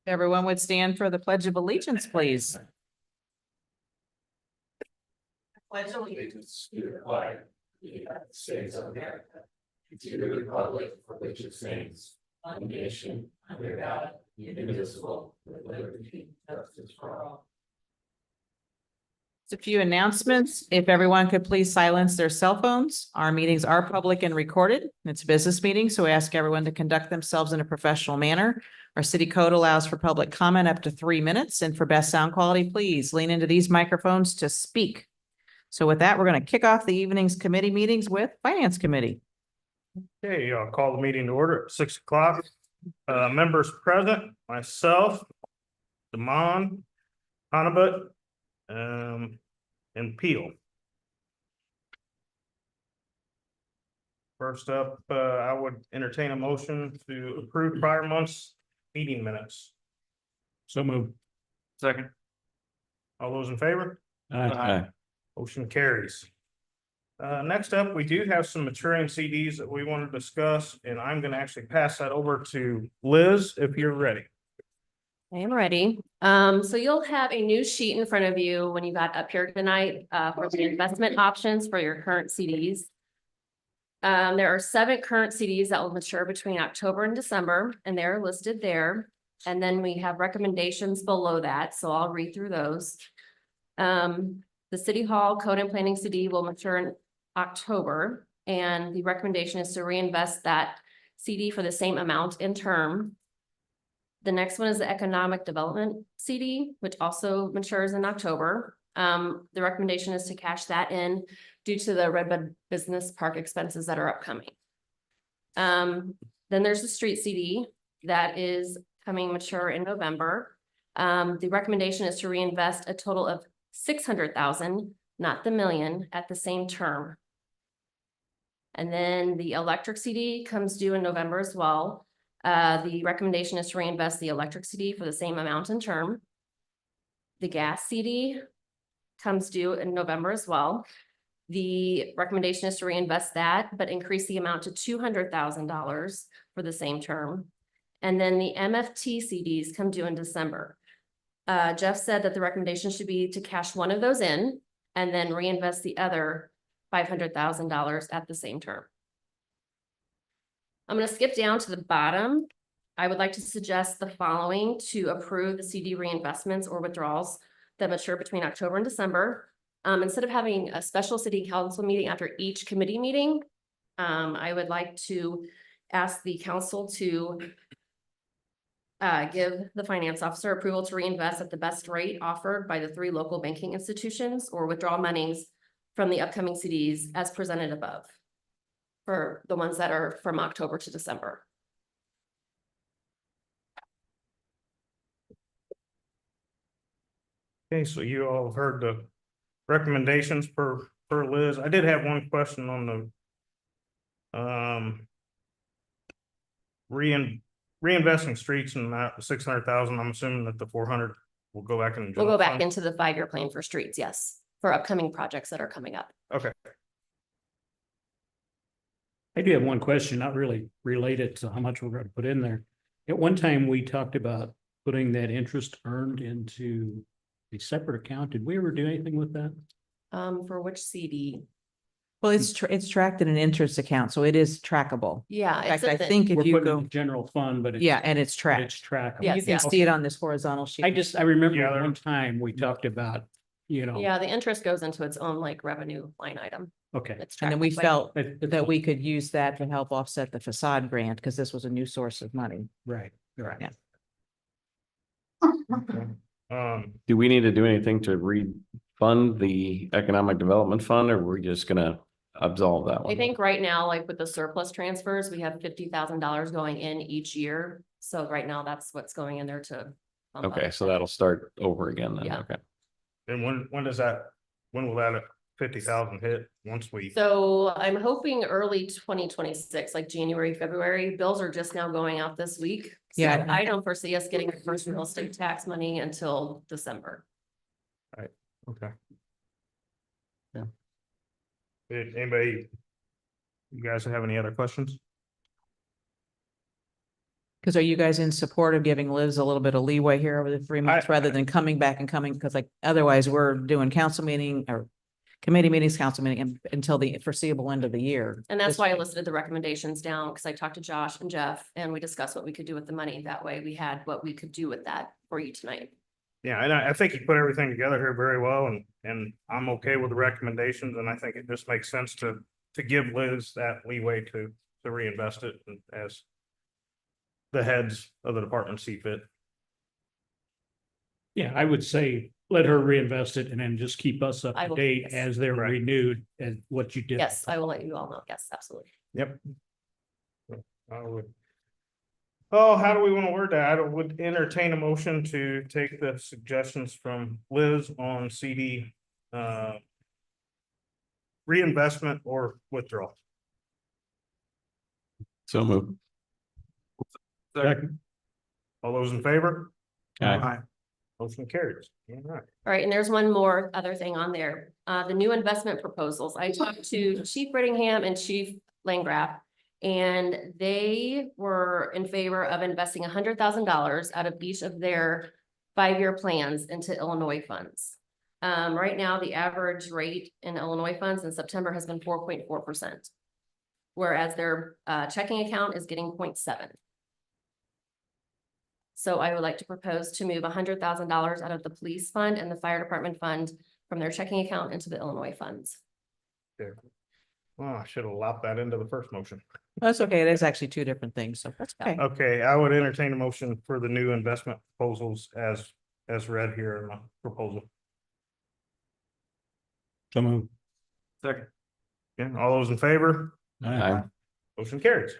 Everyone would stand for the Pledge of Allegiance, please. Pledge Allegiance to the flag of the United States of America, to the republic for which it stands, one nation, under God, indivisible, with liberty and justice for all. A few announcements. If everyone could please silence their cell phones. Our meetings are public and recorded. It's a business meeting, so we ask everyone to conduct themselves in a professional manner. Our city code allows for public comment up to 3 minutes, and for best sound quality, please lean into these microphones to speak. So with that, we're going to kick off the evening's committee meetings with Finance Committee. Okay, I'll call the meeting to order at 6 o'clock. Members present, myself, Damon, Hanabut, and Peel. First up, I would entertain a motion to approve prior month's meeting minutes. So moved. Second. All those in favor? Aye. Motion carries. Next up, we do have some maturing CDs that we want to discuss, and I'm going to actually pass that over to Liz if you're ready. I am ready. So you'll have a new sheet in front of you when you got up here tonight, for the investment options for your current CDs. There are 7 current CDs that will mature between October and December, and they're listed there. And then we have recommendations below that, so I'll read through those. The City Hall Code and Planning CD will mature in October, and the recommendation is to reinvest that CD for the same amount in term. The next one is the Economic Development CD, which also matures in October. The recommendation is to cash that in due to the Redbud Business Park expenses that are upcoming. Then there's the Street CD that is coming mature in November. The recommendation is to reinvest a total of $600,000, not the million, at the same term. And then the electric CD comes due in November as well. The recommendation is to reinvest the electric CD for the same amount in term. The gas CD comes due in November as well. The recommendation is to reinvest that, but increase the amount to $200,000 for the same term. And then the MFT CDs come due in December. Jeff said that the recommendation should be to cash one of those in and then reinvest the other $500,000 at the same term. I'm going to skip down to the bottom. I would like to suggest the following to approve the CD reinvestments or withdrawals that mature between October and December. Instead of having a special city council meeting after each committee meeting, I would like to ask the council to give the finance officer approval to reinvest at the best rate offered by the 3 local banking institutions or withdraw monies from the upcoming CDs as presented above for the ones that are from October to December. Okay, so you all have heard the recommendations per Liz. I did have one question on the reinvesting streets and that 600,000. I'm assuming that the 400 will go back in. We'll go back into the 5-year plan for streets, yes, for upcoming projects that are coming up. Okay. I do have one question, not really related to how much we're going to put in there. At one time, we talked about putting that interest earned into a separate account. Did we ever do anything with that? For which CD? Well, it's tracked in an interest account, so it is trackable. Yeah. In fact, I it's in- think if We're you putting it in go, the general fund, but it's, yeah, and it's but tracked. it's trackable. Yes, You can yeah. see it on this horizontal sheet. I remember Yeah, at there- one time we talked about, Yeah, the interest goes into its own like revenue line item. okay. It's And then tracked we that way. felt It's that we could use that to help offset the facade grant because this was a new source of money. right. Yeah. Do we need to do anything to refund the economic development fund, or we're just gonna absolve that one? I think right now, like with the surplus transfers, we have $50,000 going in each year. So right now, that's what's going in there to. Okay, so that'll start over again then, Yeah. okay. And when will that 50,000 hit once we? So I'm hoping early 2026, like January, February. Bills are just now going out this week. So Yeah. I don't foresee us getting the first real estate tax money until December. Okay. Anybody? You guys have any other questions? Because are you guys in support of giving Liz a little bit of leeway here over the 3 months I- rather than coming back and coming? Because like otherwise we're doing council meeting or committee meetings, council meeting until the foreseeable end of the year. And that's This- why I listed the recommendations down, because I talked to Josh and Jeff and we discussed what we could do with the money. That way we had what we could do with that for you tonight. Yeah, and I think you put everything together here very well, and I'm okay with the recommendations, and I think it just makes sense to give Liz that leeway to reinvest it as the heads of the department see fit. Yeah, I would say let her reinvest it and then just keep us up I to will, date yes. as they're Right. renewed and what you did. Yes, I will let you all know. Yes, absolutely. Yep. I would. Oh, how do we want to word that? I would entertain a motion to take the suggestions from Liz on CD reinvestment or withdrawal. So move. Second. All those in favor? Aye. Motion carries. All right. All right, and there's one more other thing on there. The new investment proposals. I talked to Chief Brittingham and Chief Landgraf. And they were in favor of investing $100,000 out of each of their 5-year plans into Illinois funds. Right now, the average rate in Illinois funds in September has been 4.4%. Whereas their checking account is getting 0.7. So I would like to propose to move $100,000 out of the police fund and the fire department fund from their checking account into the Illinois funds. There. Well, I should have lopped that into the first motion. That's okay. It is actually two different things, so that's okay. Okay, I would entertain a motion for the new investment proposals as read here in my proposal. So move. Second. Yeah, all those in favor? Aye. Motion carries.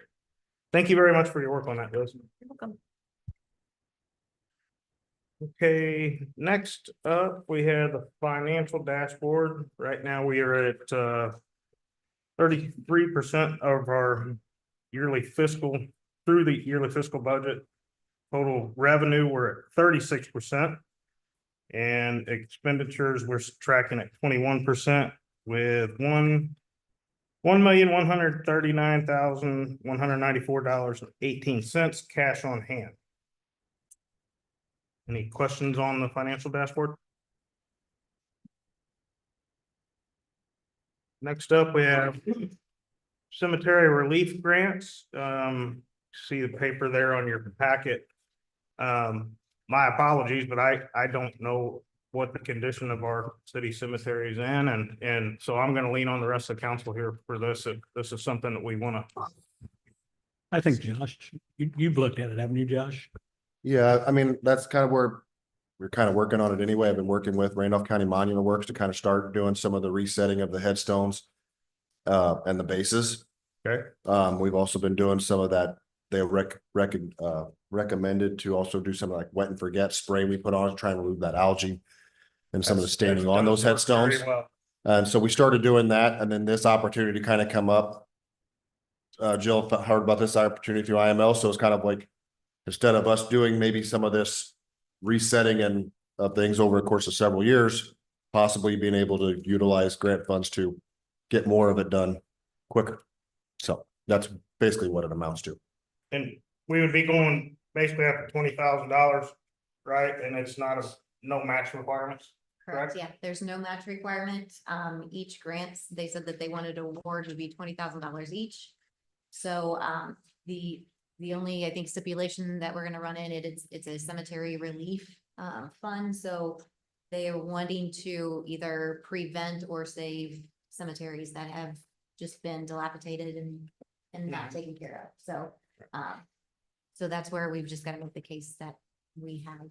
Thank you very much for your work on that, Liz. You're welcome. Okay, next up, we have the financial dashboard. Right now, we are at 33% of our yearly fiscal, through the yearly fiscal budget. Total revenue, we're at 36%. And expenditures, we're tracking at 21% with $1,139,194.18 cash on hand. Any questions on the financial dashboard? Next up, we have cemetery relief grants. See the paper there on your packet. My apologies, but I don't know what the condition of our city cemetery is in, and so I'm gonna lean on the rest of the council here for this. If this is something that we wanna. I think Josh, you've looked at it, haven't you, Josh? Yeah, I mean, that's kind of where we're kind of working on it anyway. I've been working with Randolph County Monument Works to kind of start doing some of the resetting of the headstones and the bases. Okay. We've also been doing some of that. They recommended to also do something like wet and forget spray we put on to try and remove that algae and some of the staining on those headstones. Very well. And so we started doing that, and then this opportunity kind of come up. Jill heard about this opportunity through IML, so it's kind of like, instead of us doing maybe some of this resetting and things over the course of several years, possibly being able to utilize grant funds to get more of it done quicker. So that's basically what it amounts to. And we would be going basically after $20,000, right? And it's not no match requirements. Correct, yeah, there's no match requirement. Each grants, they said that they wanted to award would be $20,000 each. So, the only, I think, stipulation that we're gonna run in it's a cemetery relief, fund, so they are wanting to either prevent or save cemeteries that have just been dilapidated and not taken care of, so. So that's where we've just gotta make the case that we have.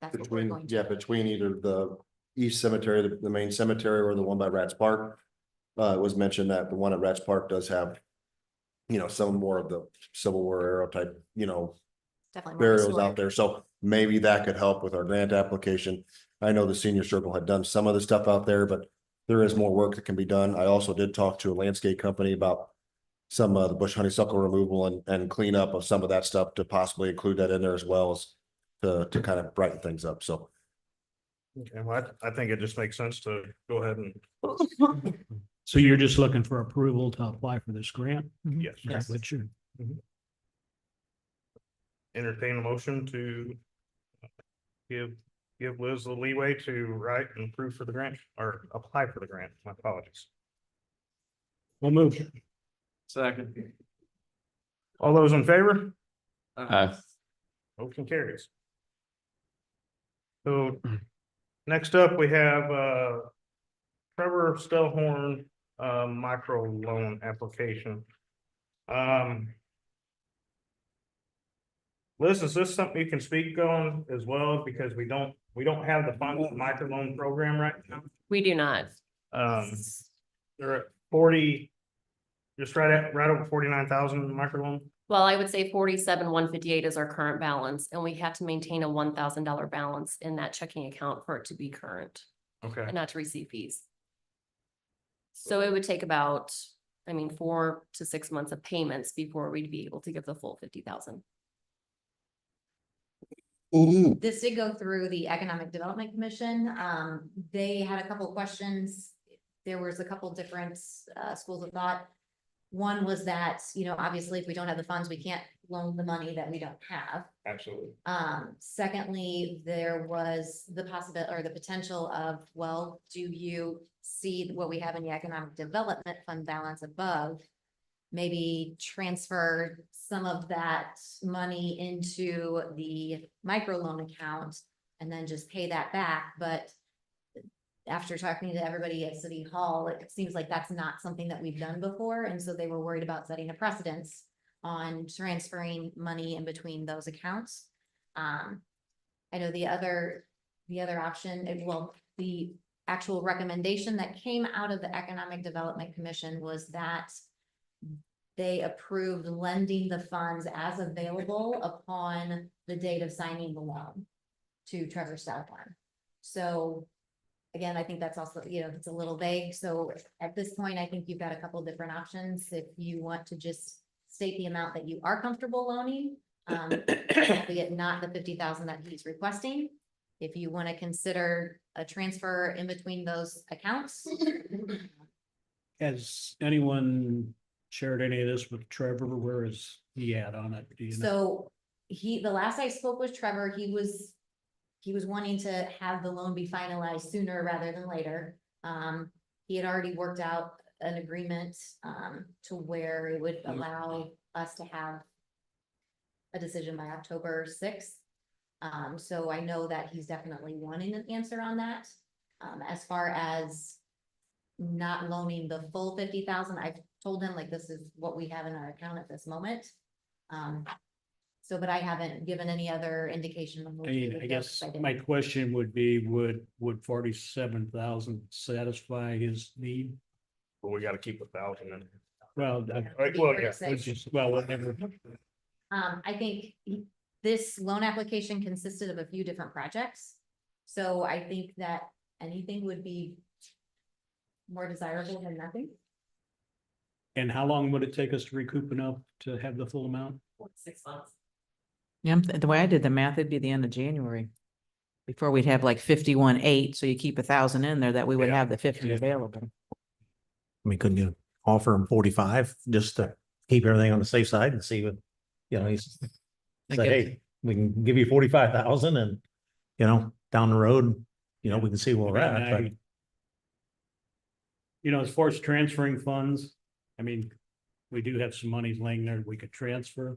That's what we're going to. Between either the East Cemetery, the main cemetery, or the one by Rats Park. It was mentioned that the one at Rats Park does have, some more of the Civil War era type, Definitely more burials historic. out there. So maybe that could help with our grant application. I know the senior circle had done some of the stuff out there, but there is more work that can be done. I also did talk to a landscape company about some of the bush honeysuckle removal and cleanup of some of that stuff to possibly include that in there as well as to kind of brighten things up. So Okay, well, I think it just makes sense to go ahead and So you're just looking for approval to apply for this grant? Mhm. Yes. Is that what you- Entertain a motion to give Liz the leeway to write and approve for the grant or apply for the grant. My apologies. We'll move. Second. All those in favor? Motion carries. So next up, we have Trevor Stellhorn micro loan application. Liz, is this something you can speak on as well? Because we don't have the funds micro loan program right now. We do not. They're at 40, just right over 49,000 micro loan. Well, I would say 47,158 is our current balance, and we have to maintain a $1,000 balance in that checking account for it to be current Okay. and not to receive fees. So it would take about, 4 to 6 months of payments before we'd be able to give the full 50,000. This did go through the Economic Development Commission. They had a couple of questions. There was a couple different schools of thought. One was that, obviously, if we don't have the funds, we can't loan the money that we don't have. Absolutely. Secondly, there was the possibility or the potential of, well, do you see what we have in the Economic Development Fund balance above? Maybe transfer some of that money into the microloan account and then just pay that back, but after talking to everybody at City Hall, it seems like that's not something that we've done before, and so they were worried about setting a precedence on transferring money in between those accounts. I know the other option, the actual recommendation that came out of the Economic Development Commission was that they approved lending the funds as available upon the date of signing the loan to Trevor Stellhorn. So again, I think that's also, it's a little vague. So at this point, I think you've got a couple different options. If you want to just state the amount that you are comfortable loaning, albeit not the 50,000 that he's requesting. If you want to consider a transfer in between those accounts. Has anyone shared any of this with Trevor? Where is he at on it? Do you know? So the last I spoke with Trevor, he was wanting to have the loan be finalized sooner rather than later. He had already worked out an agreement, to where it would allow us to have a decision by October 6th. So I know that he's definitely wanting an answer on that. As far as not loaning the full 50,000, I've told him like, this is what we have in our account at this moment. But I haven't given any other indication. of which we would I go, guess 'cause I didn't- my question would be, would 47,000 satisfy his need? But we gotta keep 1,000 in. Well, Well, yeah. whatever. I think this loan application consisted of a few different projects. So I think that anything would be more desirable than nothing. And how long would it take us to recoup enough to have the full amount? 6 months. Yeah, the way I did the math, it'd be the end of January. Before we'd have like 51,800, so you keep 1,000 in there that we would Yeah. have the 50 available. I mean, couldn't you offer him 45 just to keep everything on the safe side and see what, he's I say, guess- hey, we can give you 45,000 and, down the road, we can see where we're at, but As far as transferring funds, we do have some monies laying there we could transfer.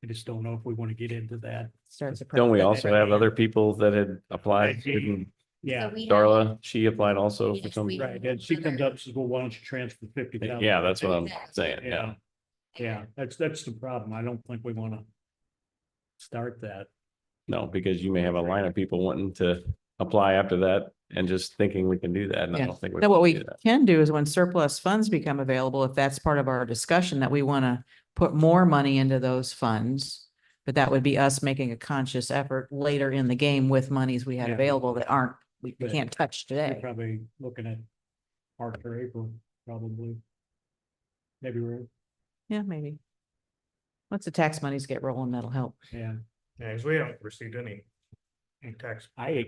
I just don't know if we want to get into that. Starts the Don't we process. also have other people that had applied? Yeah, So we have- Darla, she applied also for Yes, some. we- right. And she comes up and says, well, why don't you transfer 50,000? Yeah, that's what I'm saying, yeah. Yeah, that's the problem. I don't think we want to start that. No, because you may have a line of people wanting to apply after that and just thinking we can do that, and I Yeah. don't think. Now, what can we do that. can do is when surplus funds become available, if that's part of our discussion, that we want to put more money into those funds. But that would be us making a conscious effort later in the game with monies we had Yeah. available that we But can't touch We're today. probably looking at March or April, probably. Maybe we're, Yeah, maybe. Once the tax monies get rolling, that'll help. yeah. Yeah, 'cause we haven't received any tax. I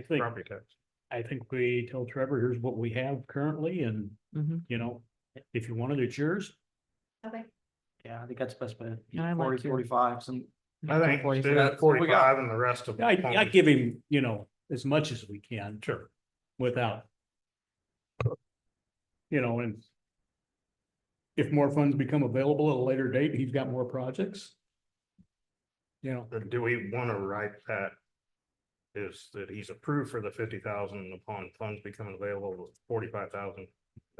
think, Property tax. I think we tell Trevor, here's what we have currently and, Mhm. you know, if you want it, it's yours. Okay. Yeah, I think that's best bet. And I like your- 45, some. I think do 45. 45 and the rest of. I give him, you know, as much as we can. Sure. Without. You know, and. If more funds become available at a later date, he's got more projects. You know, Do we want to write that? Is that he's approved for the 50,000 upon funds becoming available, 45,000?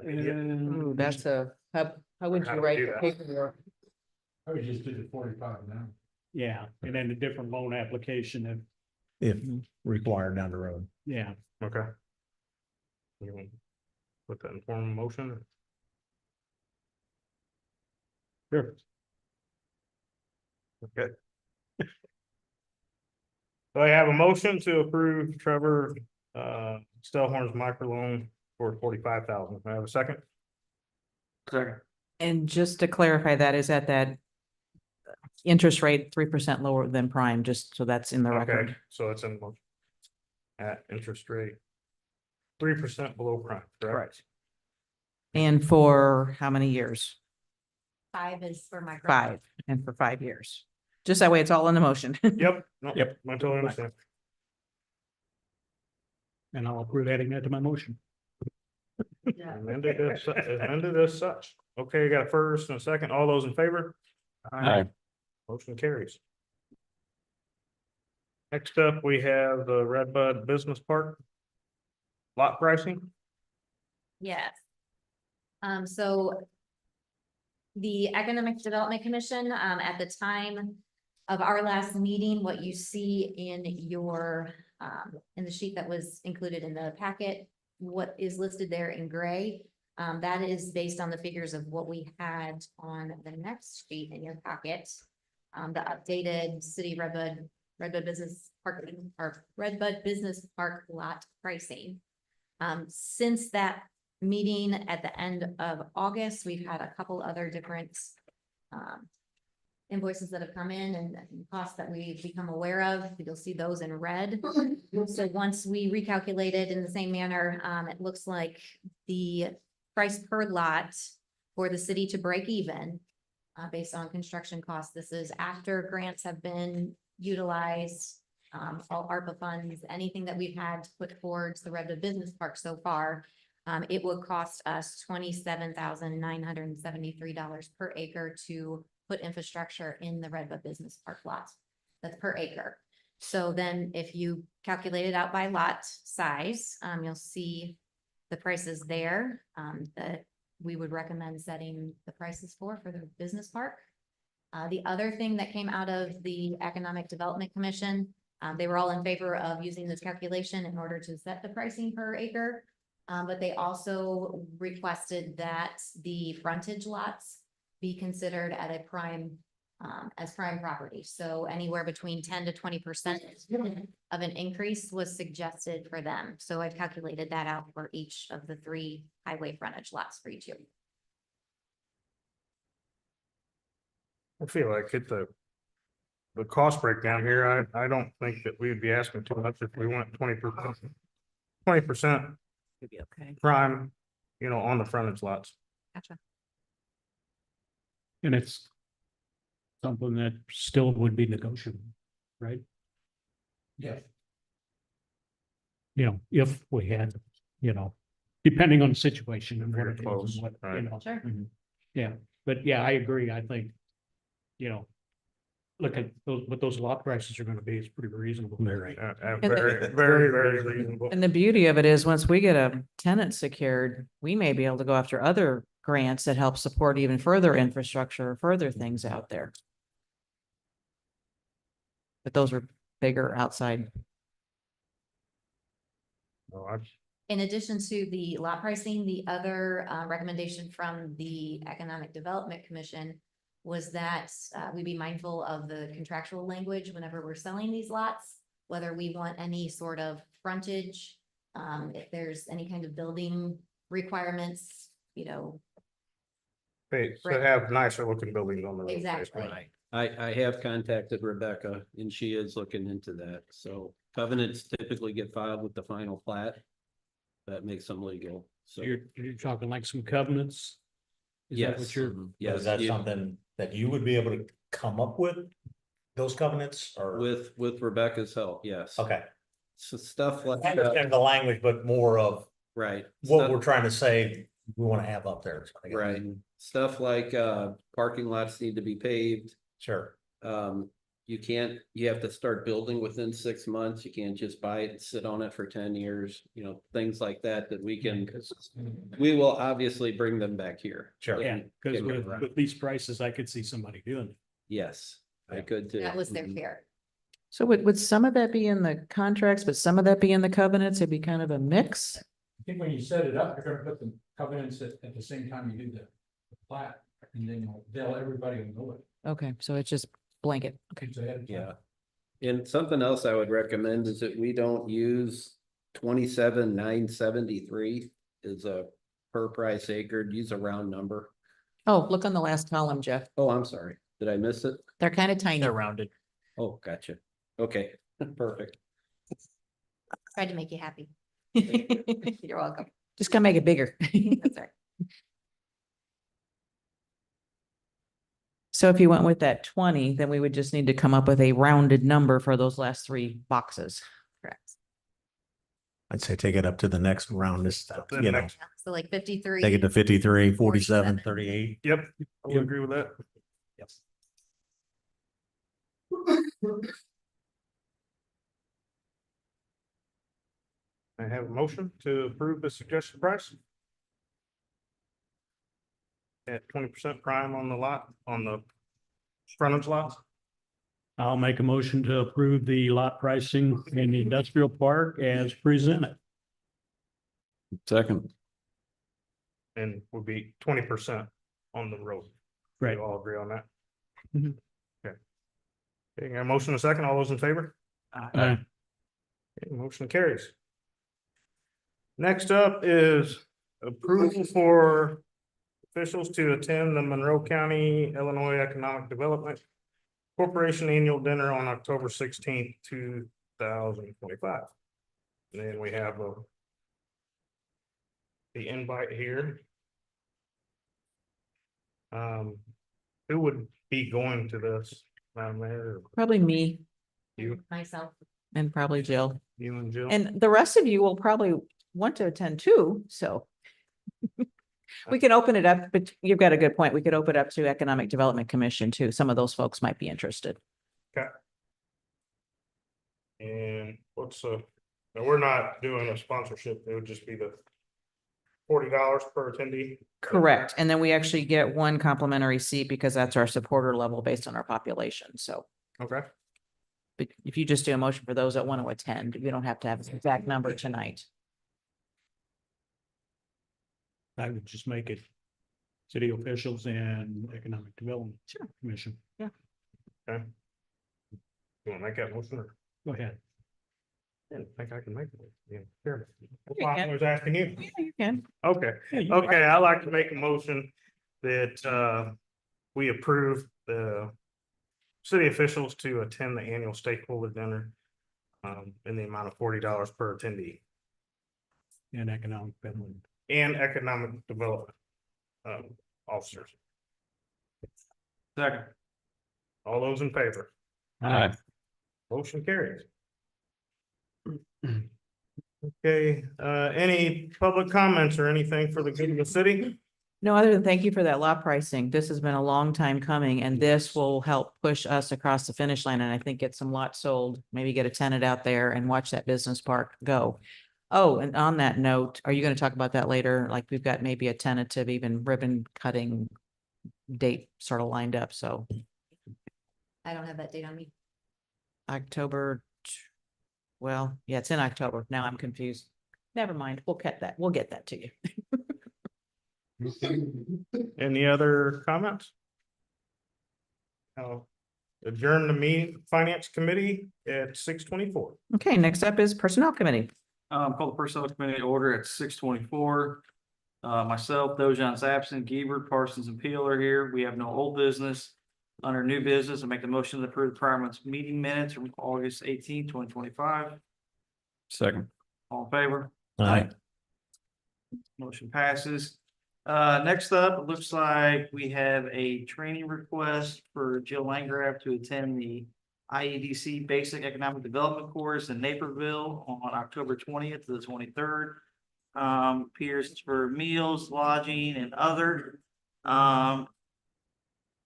Ooh, that's how would How you do we write do the that? paperwork? I would just do the 45 now. yeah, and then a different loan application If required down the road. yeah. Okay. You want to put that in form of motion? Sure. Okay. So I have a motion to approve Trevor Stellhorn's microloan for 45,000. I have a second? Second. And just to clarify, that is at that interest rate 3% lower than prime, just so that's in the Okay, record. so it's in motion. At interest rate 3% below prime, correct? And for how many years? 5 is for my. 5, and for 5 years. Just that way it's all in the motion. Yep. No, Yep. I totally understand. And I'll approve adding that to my motion. Amended as such. Okay, you got a first and a second. All those in favor? Aye. Motion carries. Next up, we have the Red Bud Business Park. Lot pricing. Yes. So the Economic Development Commission, at the time of our last meeting, what you see in your, in the sheet that was included in the packet, what is listed there in gray, that is based on the figures of what we had on the next sheet in your packet. The updated City Red Bud Business Park, or Red Bud Business Park lot pricing. Since that meeting at the end of August, we've had a couple other different invoices that have come in and costs that we've become aware of. You'll see those in red. So once we recalculated in the same manner, it looks like the price per lot for the city to break even based on construction costs. This is after grants have been utilized, all ARPA funds, anything that we've had to put towards the Red Bud Business Park so far. It would cost us $27,973 per acre to put infrastructure in the Red Bud Business Park lots. That's per acre. So then if you calculate it out by lot size, you'll see the prices there, that we would recommend setting the prices for the business park. The other thing that came out of the Economic Development Commission, they were all in favor of using this calculation in order to set the pricing per acre. But they also requested that the frontage lots be considered at a prime, as prime property. So anywhere between 10 to 20% of an increase was suggested for them. So I've calculated that out for each of the 3 highway frontage lots for each year. I feel like the cost breakdown here, I don't think that we would be asking too much if we went 20%. 20% Could be okay. prime, on the frontage lots. Gotcha. And it's something that still would be negotiable, right? Yeah. You know, if we had, depending on the situation and what it is Close, and what, right. Sure. Yeah, but yeah, I agree. I think, look at those, what those lot prices are gonna be, it's pretty reasonable. Very. Very, very, very reasonable. And the beauty of it is, once we get a tenant secured, we may be able to go after other grants that help support even further infrastructure, or further things out there. But those are bigger outside. No, In addition to the lot pricing, the other recommendation from the Economic Development Commission was that we be mindful of the contractual language whenever we're selling these lots, whether we want any sort of frontage, if there's any kind of building requirements, They Right. have nicer looking buildings on the road. Exactly. basically. I have contacted Rebecca and she is looking into that. So covenants typically get filed with the final plat. that makes them legal. So So, you're talking like some covenants? Is that yes. what you're, Yes, Is that you- something that you would be able to come up with? Those covenants or? with Rebecca's help, yes. Okay. So stuff like I that, understand the language, but more of right. what Stuff- we're trying to say we want to have up there. I guess. Right, stuff like parking lots need to be paved. Sure. You have to start building within 6 months. You can't just buy it and sit on it for 10 years, things like that we will obviously bring them back here. Sure. yeah, because Yeah, with, right. with these prices, I could see somebody doing it. Yes, I Yeah. could too. That was their Mhm. fear. So would some of that be in the contracts, but some of that be in the covenants? It'd be kind of a mix? I think when you set it up, you're gonna put the covenants at the same time you do the plat, and then everybody will know it. Okay, so it's just blanket. Okay. It's ahead of time. Yeah. And something else I would recommend is that we don't use 27,973 is a per price acre, use a round number. Oh, look on the last column, Jeff. Oh, I'm sorry. Did I miss it? They're kind of tiny. rounded. Oh, gotcha. Okay, perfect. Tried to make you happy. Just You're welcome. gonna make it bigger. That's right. So if you went with that 20, then we would just need to come up with a rounded number for those last three boxes. Correct. I'd say take it up to the next round. This, The you know, next- So like 53. take it to 53, 47, 38. Yep, I would agree with that. Yes. I have a motion to approve the suggested price. At 20% prime on the lot, on the frontage lots. I'll make a motion to approve the lot pricing in the industrial park as presented. Second, And would be 20% on the road. Right. We all agree on that? Mhm. Okay. Okay, got a motion and a second. All those in favor? Okay, motion carries. Next up is approval for officials to attend the Monroe County, Illinois Economic Development Corporation Annual Dinner on October 16th, 2025. And then we have the invite here. Who would be going to this? Madam Mayor, Probably me you, Myself. and probably Jill. you and Jill? And the rest of you will probably want to attend too, so. We can open it up, but you've got a good point. We could open it up to Economic Development Commission too. Some of those folks might be interested. And what's no, we're not doing a sponsorship. It would just be the $40 per attendee. Correct. And then we actually get one complimentary seat because that's our supporter level based on our population. So Okay, but if you just do a motion for those that want to attend, we don't have to have an exact number tonight. I would just make it city officials and economic development. Sure. Commission. okay. You want to make that motion or? Go ahead. I didn't think I can make it. Yeah, sure. That's You why I can. was asking you. Yeah, you can. Okay, Yeah, you- okay, I'd like to make a motion that we approve the city officials to attend the annual stakeholder dinner in the amount of $40 per attendee And economic development. and economic development officers. Second. All those in favor? aye, Motion carries. Okay, any public comments or anything for the good of the city? No, other than thank you for that lot pricing. This has been a long time coming and this will help push us across the finish line. And I think get some lots sold, maybe get a tenant out there and watch that business park go. Oh, and on that note, are you going to talk about that later? Like we've got maybe a tentative even ribbon cutting date sort of lined up. So I don't have that date on me. October. Well, yeah, it's in October. Now I'm confused. Never mind. We'll cut that. We'll get that to you. Any other comments? I'll adjourn the meeting, finance committee at 6:24. Okay, next up is Personnel Committee. Call the personnel committee to order at 6:24. Myself, Dojan Sampson, Giebert, Parsons and Peel are here. We have no old business. Under new business, I make the motion to approve the prior month's meeting minutes from August 18, 2025. second, All in favor? Aye. Motion passes. Next up, it looks like we have a training request for Jill Landgraf to attend the IEDC Basic Economic Development Course in Naperville on October 20th to the 23rd. Appears for meals, lodging, and other.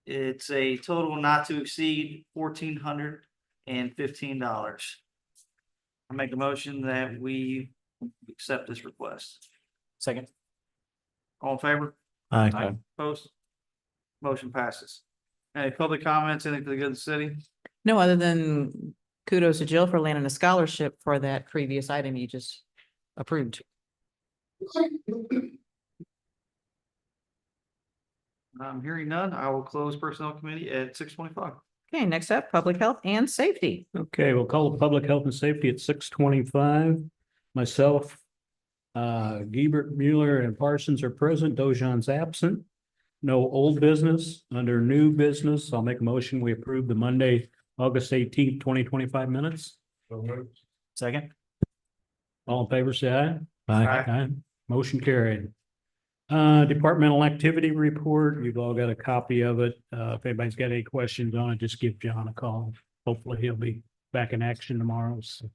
It's a total not to exceed $1,415. I make a motion that we accept this request. Second. All in favor? Aye. Opposed? Motion passes. Any public comments, anything for the good of the city? No, other than kudos to Jill for landing a scholarship for that previous item you just approved. I'm hearing none. I will close Personnel Committee at 6:25. Okay, next up, public health and safety. Okay, we'll call the Public Health and Safety at 6:25. Myself, Giebert, Mueller, and Parsons are present. Dojan's absent. No old business. Under new business, I'll make a motion. We approve the Monday, August 18th, 2025 minutes. Second. All in favor, say aye. Aye. Aye. Motion carried. Departmental activity report. You've all got a copy of it. If anybody's got any questions on it, just give John a call. Hopefully he'll be back in action tomorrow. So.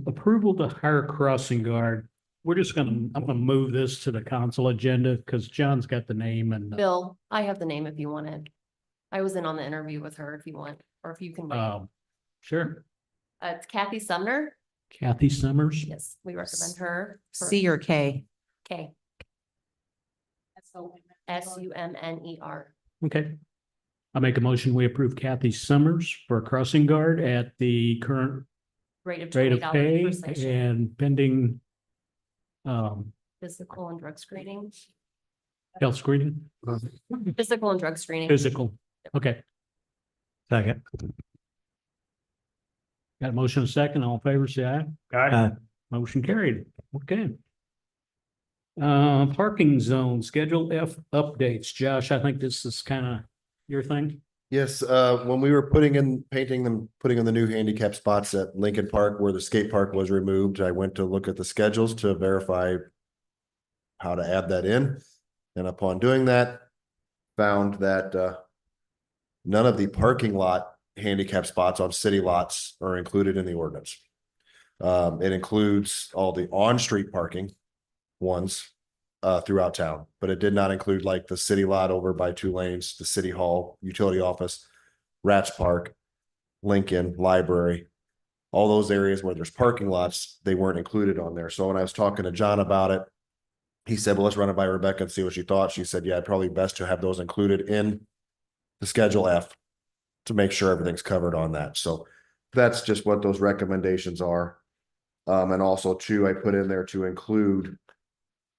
Approval to hire crossing guard. I'm gonna move this to the council agenda because John's got the name and. Bill, I have the name if you wanted. I was in on the interview with her if you want, or if you can wait. Sure. It's Kathy Sumner. Kathy Summers. Yes, we recommend her. C or K? K. Sumner. Okay. I'll make a motion. We approve Kathy Summers for a crossing guard at the current Rate of rate of $20 pay per session. and pending Physical and drug screening. health screening, Physical and drug screening. physical. Okay. Second. Got a motion, a second. All in favor, say aye. Aye. Motion carried. Okay. Parking zone, Schedule F updates. Josh, I think this is kind of your thing. Yes, when we were putting in the new handicap spots at Lincoln Park where the skate park was removed, I went to look at the schedules to verify how to add that in. And upon doing that, found that none of the parking lot handicap spots on city lots are included in the ordinance. It includes all the on-street parking ones throughout town, but it did not include like the city lot over by 2 lanes, the city hall, utility office, Rats Park, Lincoln, library, all those areas where there's parking lots, they weren't included on there. So when I was talking to John about it, he said, well, let's run it by Rebecca and see what she thought. She said, yeah, probably best to have those included in the Schedule F to make sure everything's covered on that. So that's just what those recommendations are. And also too, I put in there to include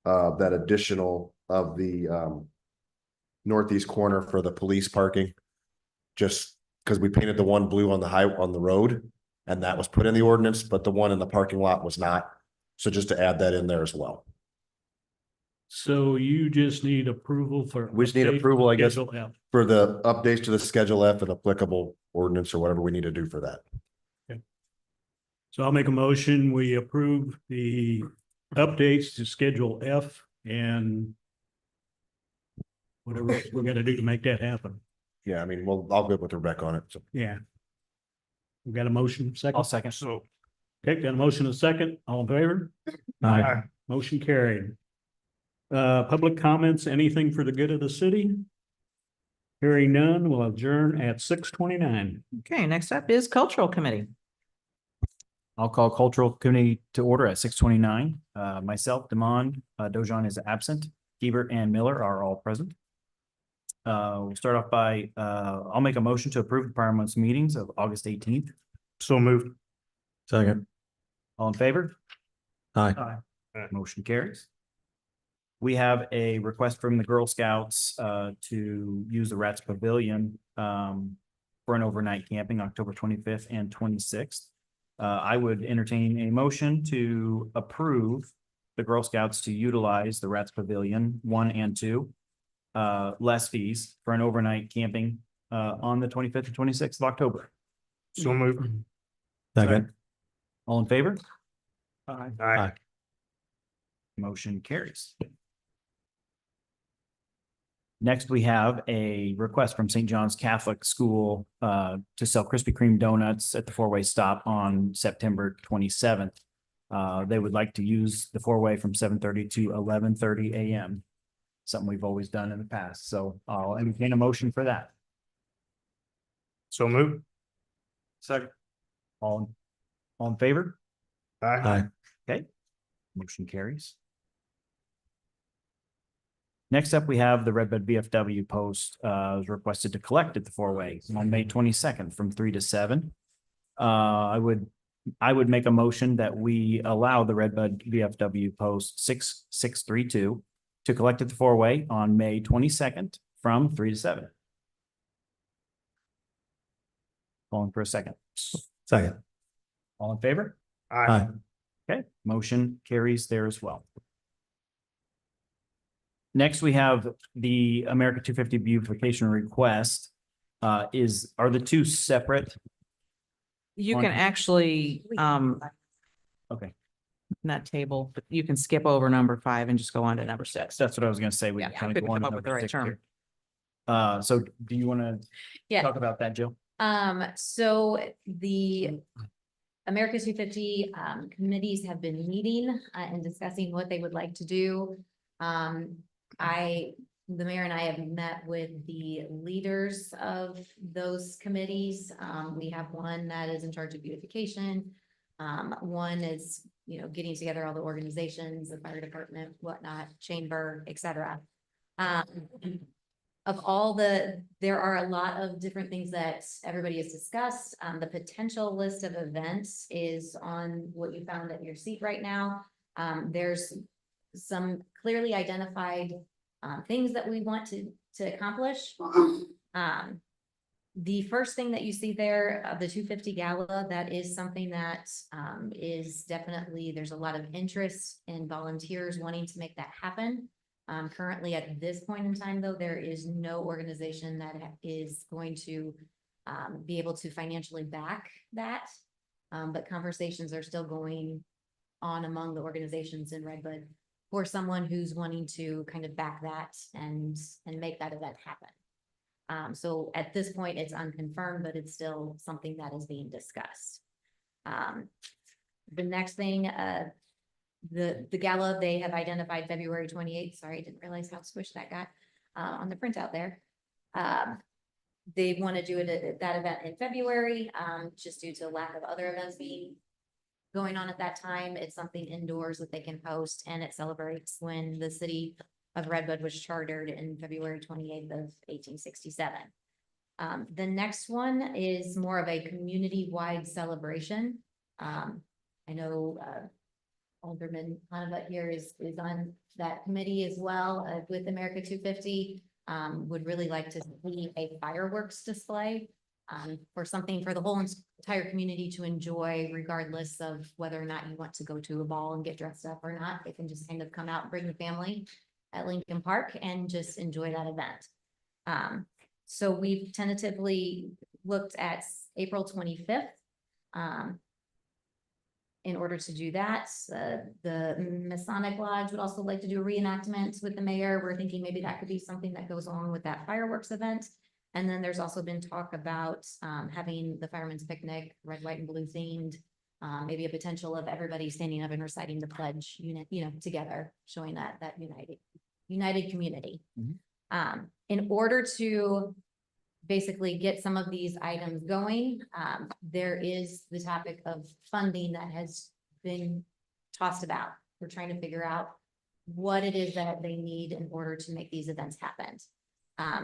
that additional of the northeast corner for the police parking. Just because we painted the one blue on the road and that was put in the ordinance, but the one in the parking lot was not. So just to add that in there as well. So you just need approval for. We just need update approval, I guess, Schedule F. for the updates to the Schedule F and applicable ordinance or whatever we need to do for that. So I'll make a motion. We approve the updates to Schedule F and whatever else we're gonna do to make that happen. Yeah, I mean, I'll get with Rebecca on it. So Yeah. We got a motion, second? I'll second. So. Okay, got a motion, a second. All in favor? Aye. Motion carried. Public comments, anything for the good of the city? Hearing none, we'll adjourn at 6:29. Okay, next up is cultural committee. I'll call cultural committee to order at 6:29. Myself, Damon, Dojan is absent. Hebert and Miller are all present. We'll start off by, I'll make a motion to approve the prior month's meetings of August 18th. So moved. Second. All in favor? Aye. Motion carries. We have a request from the Girl Scouts to use the Rats Pavilion for an overnight camping, October 25th and 26th. I would entertain a motion to approve the Girl Scouts to utilize the Rats Pavilion 1 and 2, less fees for an overnight camping on the 25th and 26th of October. So moved. Second. All in favor? Aye. Motion carries. Next, we have a request from St. John's Catholic School to sell Krispy Kreme donuts at the four-way stop on September 27th. They would like to use the four-way from 7:30 to 11:30 a.m. Something we've always done in the past, so I'll entertain a motion for that. So move. Second. All in favor? Aye. Okay, motion carries. Next up, we have the Redbud VFW post was requested to collect at the four-way on May 22nd from 3 to 7. I would make a motion that we allow the Redbud VFW post 6632 to collect at the four-way on May 22nd from 3 to 7. Calling for a second. Second. All in favor? Aye. Okay, motion carries there as well. Next, we have the America 250 beautification request. Are the two separate? You On- can actually, Okay, not table, but you can skip over number 5 and just go on to number 6. that's what I was gonna say. We Yeah, kind of couldn't go on come to up with the number right 6 term. here. So do you want to Yeah. talk about that, Jill? So the America 250 committees have been meeting and discussing what they would like to do. The mayor and I have met with the leaders of those committees. We have one that is in charge of beautification. One is, getting together all the organizations, the fire department, whatnot, chamber, et cetera. There are a lot of different things that everybody has discussed. The potential list of events is on what you found at your seat right now. There's some clearly identified things that we want to accomplish. The first thing that you see there of the 250 gala, that is something that is definitely, there's a lot of interest in volunteers wanting to make that happen. Currently at this point in time, though, there is no organization that is going to be able to financially back that. But conversations are still going on among the organizations in Redbud for someone who's wanting to kind of back that and make that event happen. So at this point, it's unconfirmed, but it's still something that is being discussed. The next thing, the gala, they have identified February 28th. Sorry, I didn't realize how squished that got on the printout there. They want to do it at that event in February, just due to lack of other events going on at that time. It's something indoors that they can host, and it celebrates when the city of Redbud was chartered in February 28th of 1867. The next one is more of a community-wide celebration. I know Alderman Hanavut here is on that committee as well with America 250. Would really like to see a fireworks display for something for the whole entire community to enjoy, regardless of whether or not you want to go to a ball and get dressed up or not. They can just kind of come out and bring the family at Lincoln Park and just enjoy that event. So we've tentatively looked at April 25th. In order to do that, the Masonic Lodge would also like to do a reenactment with the mayor. We're thinking maybe that could be something that goes along with that fireworks event. And then there's also been talk about having the fireman's picnic, red, white, and blue themed. Maybe a potential of everybody standing up and reciting the pledge together, showing that united community. In order to basically get some of these items going, there is the topic of funding that has been tossed about. We're trying to figure out what it is that they need in order to make these events happen.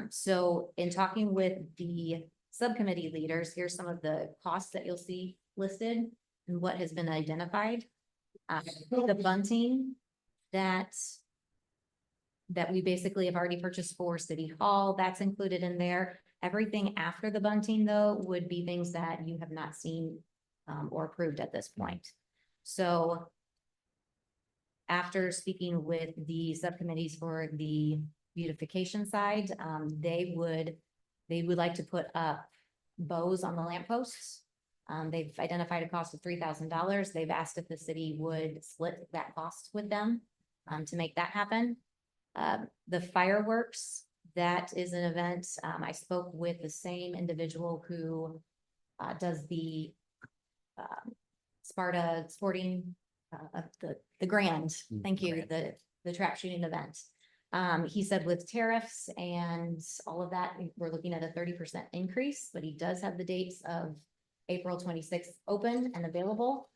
So in talking with the subcommittee leaders, here's some of the costs that you'll see listed and what has been identified. The bunting that we basically have already purchased for City Hall, that's included in there. Everything after the bunting, though, would be things that you have not seen or approved at this point. So after speaking with the subcommittees for the beautification side, they would like to put up bows on the lampposts. They've identified a cost of $3,000. They've asked if the city would split that cost with them to make that happen. The fireworks, that is an event. I spoke with the same individual who does the Sparta Sporting, the Grand, thank you, the trap shooting event. He said with tariffs and all of that, we're looking at a 30% increase, but he does have the dates of April 26th open and available.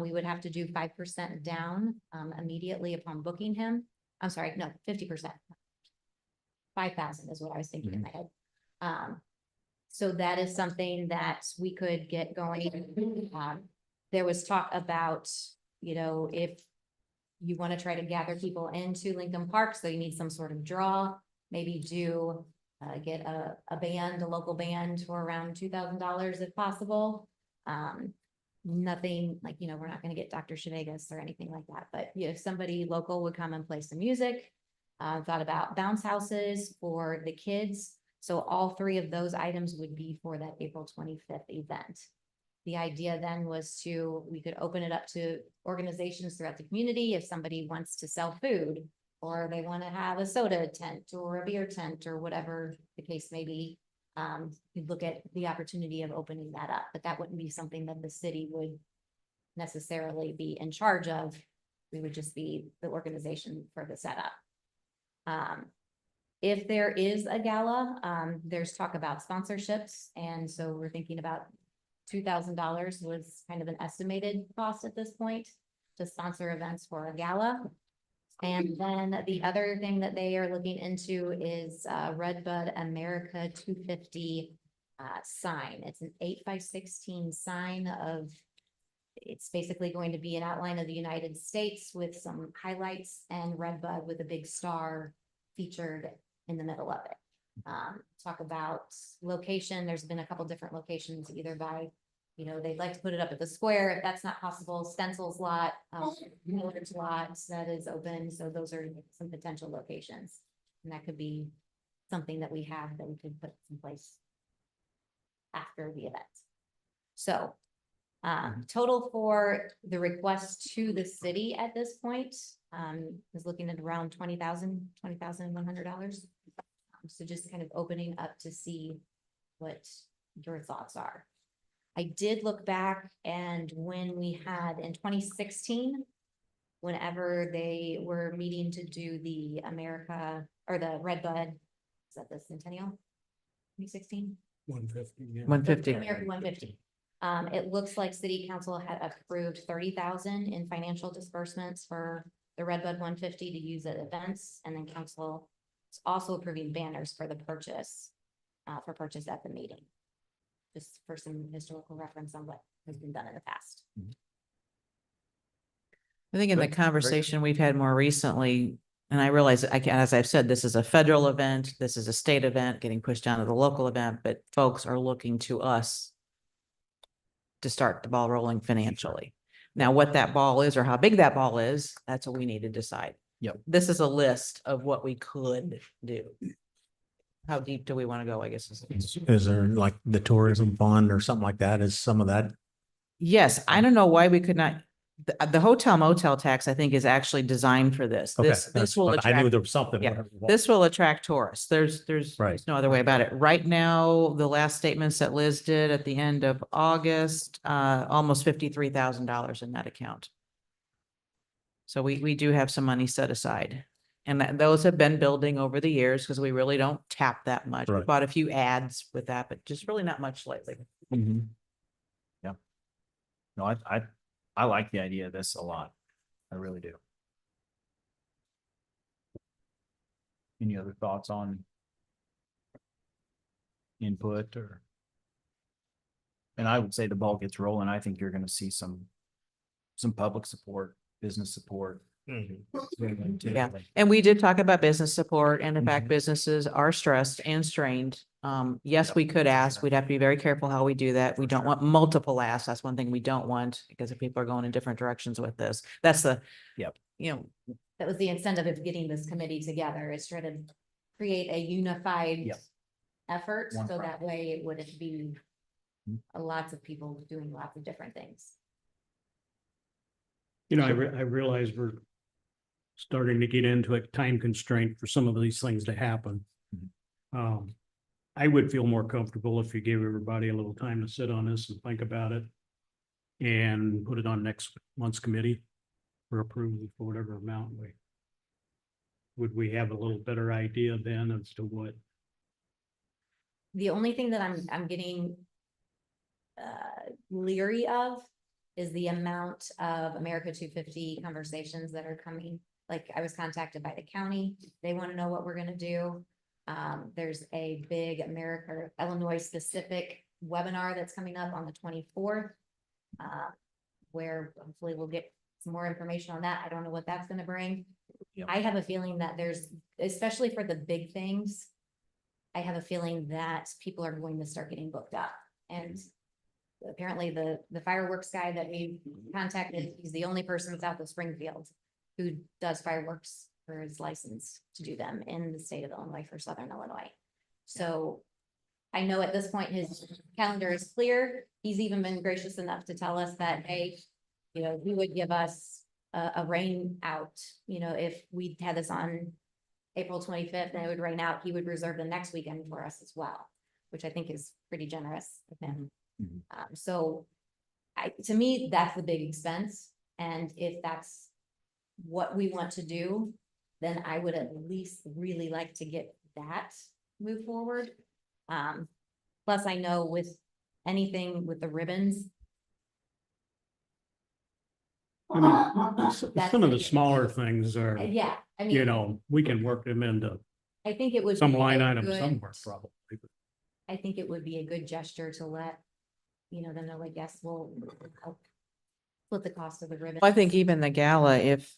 We would have to do 5% down immediately upon booking him. I'm sorry, no, 50%. 5,000 is what I was thinking in my head. So that is something that we could get going. There was talk about, you know, if you want to try to gather people into Lincoln Park, so you need some sort of draw, maybe do get a band, a local band for around $2,000 if possible. Nothing like, you know, we're not going to get Dr. Chavegas or anything like that, but if somebody local would come and play some music, thought about bounce houses for the kids. So all three of those items would be for that April 25th event. The idea then was we could open it up to organizations throughout the community. If somebody wants to sell food, or they want to have a soda tent or a beer tent or whatever the case may be, you'd look at the opportunity of opening that up, but that wouldn't be something that the city would necessarily be in charge of. We would just be the organization for the setup. If there is a gala, there's talk about sponsorships. And so we're thinking about $2,000 was kind of an estimated cost at this point to sponsor events for a gala. And then the other thing that they are looking into is Redbud America 250 sign. It's an 8x16 sign of, it's basically going to be an outline of the United States with some highlights and Redbud with a big star featured in the middle of it. Talk about location. There's been a couple different locations, either by, you know, they'd like to put it up at the square. If that's not possible, Stencil's lot, Millard's lot that is open. So those are some potential locations. And that could be something that we have that we could put in place after the event. So total for the request to the city at this point is looking at around $20,100. So just kind of opening up to see what your thoughts are. I did look back, and when we had in 2016, whenever they were meeting to do the America or the Redbud, is that the Centennial? 2016? 150. Yeah. 150. America 150. It looks like city council had approved 30,000 in financial disbursements for the Redbud 150 to use at events, and then council is also approving banners for the purchase at the meeting. Just for some historical reference on what has been done in the past. I think in the conversation we've had more recently, and I realize, as I've said, this is a federal event, this is a state event getting pushed down to the local event, but folks are looking to us to start the ball rolling financially. Now, what that ball is or how big that ball is, that's what we need to decide. Yep. This is a list of what we could do. How deep do we want to go, I guess. Is there like the tourism fund or something like that? Is some of that? Yes, I don't know why we could not, the hotel motel tax, I think, is actually designed for this. Okay, This will I knew attract, there was something. yeah, whatever it was. this will attract tourists. There's Right. no other way about it. Right now, the last statements that Liz did at the end of August, almost $53,000 in that account. So we do have some money set aside. And those have been building over the years because we really don't tap that much. We Right. bought a few ads with that, but just really not much lately. Mhm. Yeah. No, I like the idea of this a lot. I really do. Any other thoughts on input or? And I would say the ball gets rolling. I think you're gonna see some public support, business support. Yeah. And we did talk about business support, and in fact, businesses are stressed and strained. Yes, we could ask, we'd have to be very careful how we do that. We don't want multiple asks. That's one thing we don't want, because if people are going in different directions with this, that's the, Yep. you know, That was the incentive of getting this committee together, is try to create a unified Yep. effort, One so front. that way it wouldn't be lots of people doing lots of different things. You know, I realize we're starting to get into a time constraint for some of these things to happen. I would feel more comfortable if you gave everybody a little time to sit on this and think about it. And put it on next month's committee for approval for whatever amount would we have a little better idea then as to what? The only thing that I'm getting leery of is the amount of America 250 conversations that are coming. Like, I was contacted by the county. They want to know what we're gonna do. There's a big Illinois specific webinar that's coming up on the 24th. Where hopefully we'll get some more information on that. I don't know what that's gonna bring. Yep. I have a feeling that there's, especially for the big things, I have a feeling that people are going to start getting booked up. And apparently the fireworks guy that we contacted, he's the only person south of Springfield who does fireworks for his license to do them in the state of Illinois for Southern Illinois. So I know at this point his calendar is clear. He's even been gracious enough to tell us that, hey, you know, he would give us a rain out. You know, if we had this on April 25th and it would rain out, he would reserve the next weekend for us as well, which I think is pretty generous of him. So to me, that's the big expense. And if that's what we want to do, then I would at least really like to get that move forward. Plus I know with anything with the ribbons. I mean, That's some of the the smaller things are, Yeah, I mean. you know, we can work them into I think it would. some be line a item good- somewhere probably. I think it would be a good gesture to let, you know, them know, like, yes, we'll help split the cost of the ribbon. I think even the gala, if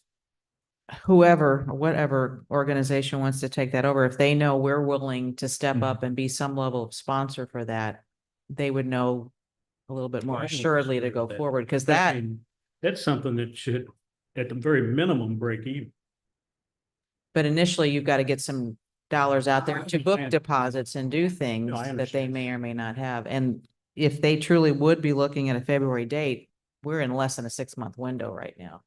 whoever, or whatever organization wants to take that over, if they know we're willing to step up and be some level of sponsor for that, they would know a little bit more I don't assuredly to disagree go with that. forward, because I that, mean, that's something that should, at the very minimum, break even. but initially you've got to get some dollars out there to book understand. deposits and do things I that they understand. may or may not have. And if they truly would be looking at a February date, we're in less than a 6-month window right now.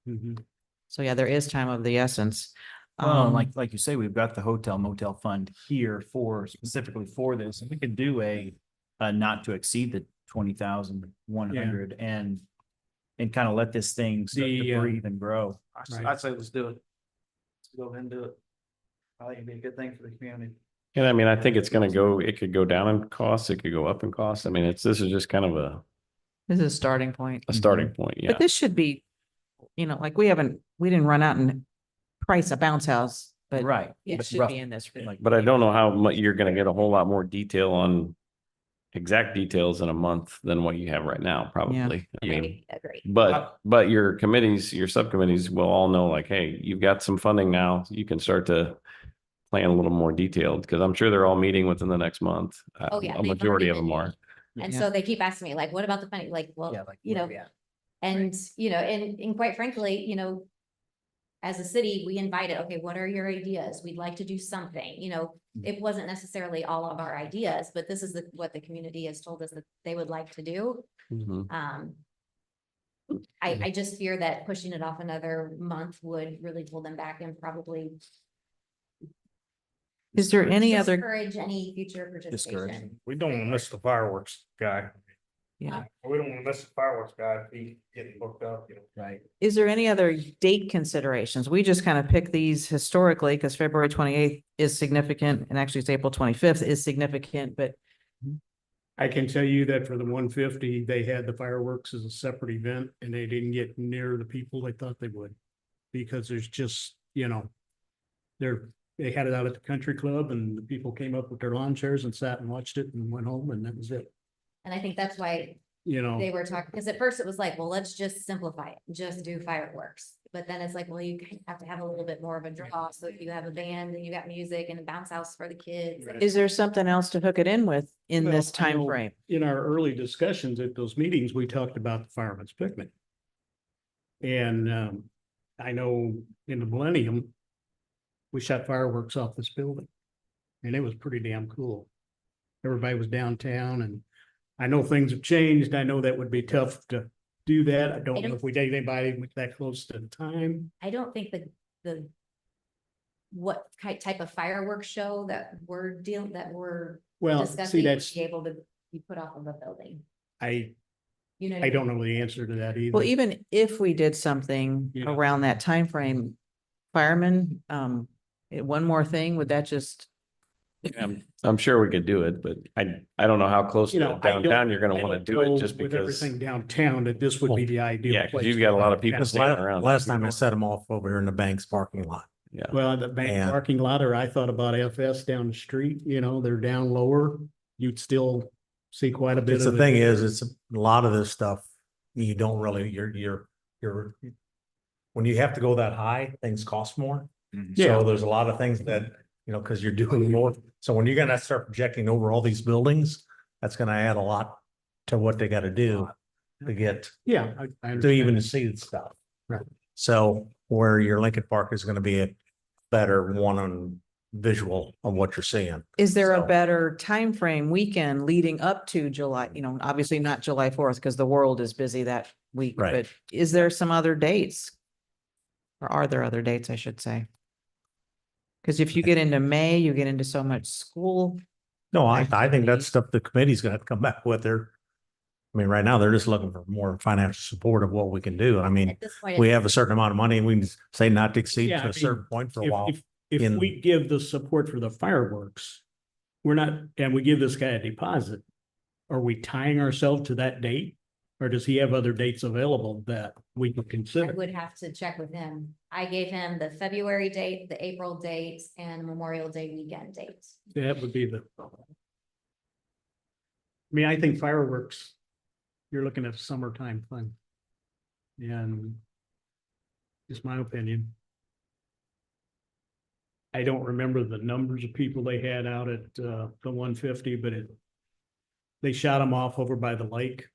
So yeah, there is time of the essence. Well, and Um, like you say, we've got the hotel motel fund here for specifically for this. We could do a not to exceed the 20,100 and kind of let this thing start The, to breathe and grow. Right. I'd say let's do it. Let's go ahead and do it. I think it'd be a good thing for the community. And I mean, I think it's gonna go, it could go down in costs, it could go up in costs. I mean, this is just kind of This is a starting point. a starting point, yeah. But this should be, you know, like we didn't run out and price a bounce house, but Right. it But should rough- be in this. like- But I don't know how much you're gonna get a whole lot more detail on exact details in a month than what you have right now, probably. I mean, Agree. but your committees, your subcommittees will all know like, hey, you've got some funding now. You can start to plan a little more detailed, because I'm sure they're all meeting within the next month. Oh, yeah, A they've majority already of them been are. And Yeah. so they keep asking me, like, what about the funding? Like, well, you know, and, you know, and quite frankly, you know, as a city, we invited, okay, what are your ideas? We'd like to do something, you know, it wasn't necessarily all of our ideas, but this is what the community has told us that they would like to do. Mhm. I just fear that pushing it off another month would really pull them back and probably. Is there any other, Discourage any future participation. We don't want to miss the fireworks guy. yeah, We don't want to miss the fireworks guy if he getting booked up, you know. Right. is there any other date considerations? We just kind of pick these historically because February 28th is significant, and actually it's April 25th is significant, but I can tell you that for the 150, they had the fireworks as a separate event and they didn't get near the people they thought they would. Because there's just, you know, they had it out at the country club and the people came up with their lawn chairs and sat and watched it and went home, and that was it, And I think that's why you know. they were talking, because at first it was like, well, let's just simplify it, just do fireworks. But then it's like, well, you kind of have to have a little bit more of a draw. So if you have a band and you got music and a bounce house for the kids. is there something else to hook it in with in Well, this I time know frame? In our early discussions at those meetings, we talked about the fireman's picnic. And I know in the Millennium, we shot fireworks off this building. And it was pretty damn cool. Everybody was downtown, and I know things have changed. I know that would be tough to do that. I don't know don't- if we did anybody that close to the time. I don't think the what type of fireworks show that we're Well, discussing see, would that's, be able to be put off of a building. I You know, what I I don't mean? know the answer to that either. Well, even if we did something Yeah. around that time frame, firemen, one more thing, would that just, I'm sure we could do it, but I don't know how close You to know, I don't- downtown you're gonna I want to don't do know it just with because. everything downtown, that this would be the ideal. Yeah, 'cause place you've to got a lot have of people it. standing around. Last time I set them off over here in the bank's parking lot. Yeah. Well, the bank And- parking lot, or I thought about FS down the street, you know, they're down lower. You'd still see quite a bit It's of. the thing is, it's a lot of this stuff, you don't really, you're, when you have to go that high, things cost more. Yeah. So there's a lot of things that, cause you're doing more. So when you're gonna start projecting over all these buildings, that's gonna add a lot to what they gotta do to get, Yeah. I to even understand. see the stuff. Right. So where your Lincoln Park is gonna be a better one on visual of what you're seeing. is there a So- better time frame weekend leading up to July? Obviously not July 4th because the world is busy that week, Right. but is there some other dates? Or are there other dates, I should say? Because if you get into May, you get into so much school. No, I think activity. that's stuff the committee's gonna have to come back with their. I mean, right now, they're just looking for more financial support of what we can do. I mean, At this point, we have a certain amount of money and we can say not to exceed Yeah, I to a mean, certain point for a If, while. if in- we give the support for the fireworks, we're not, and we give this guy a deposit, are we tying ourselves to that date? Or does he have other dates available that we can I consider? would have to check with him. I gave him the February date, the April date, and Memorial Day weekend date. That would be the. I mean, I think fireworks, you're looking at summertime fun. And just my opinion. I don't remember the numbers of people they had out at the 150, but they shot them off over by the lake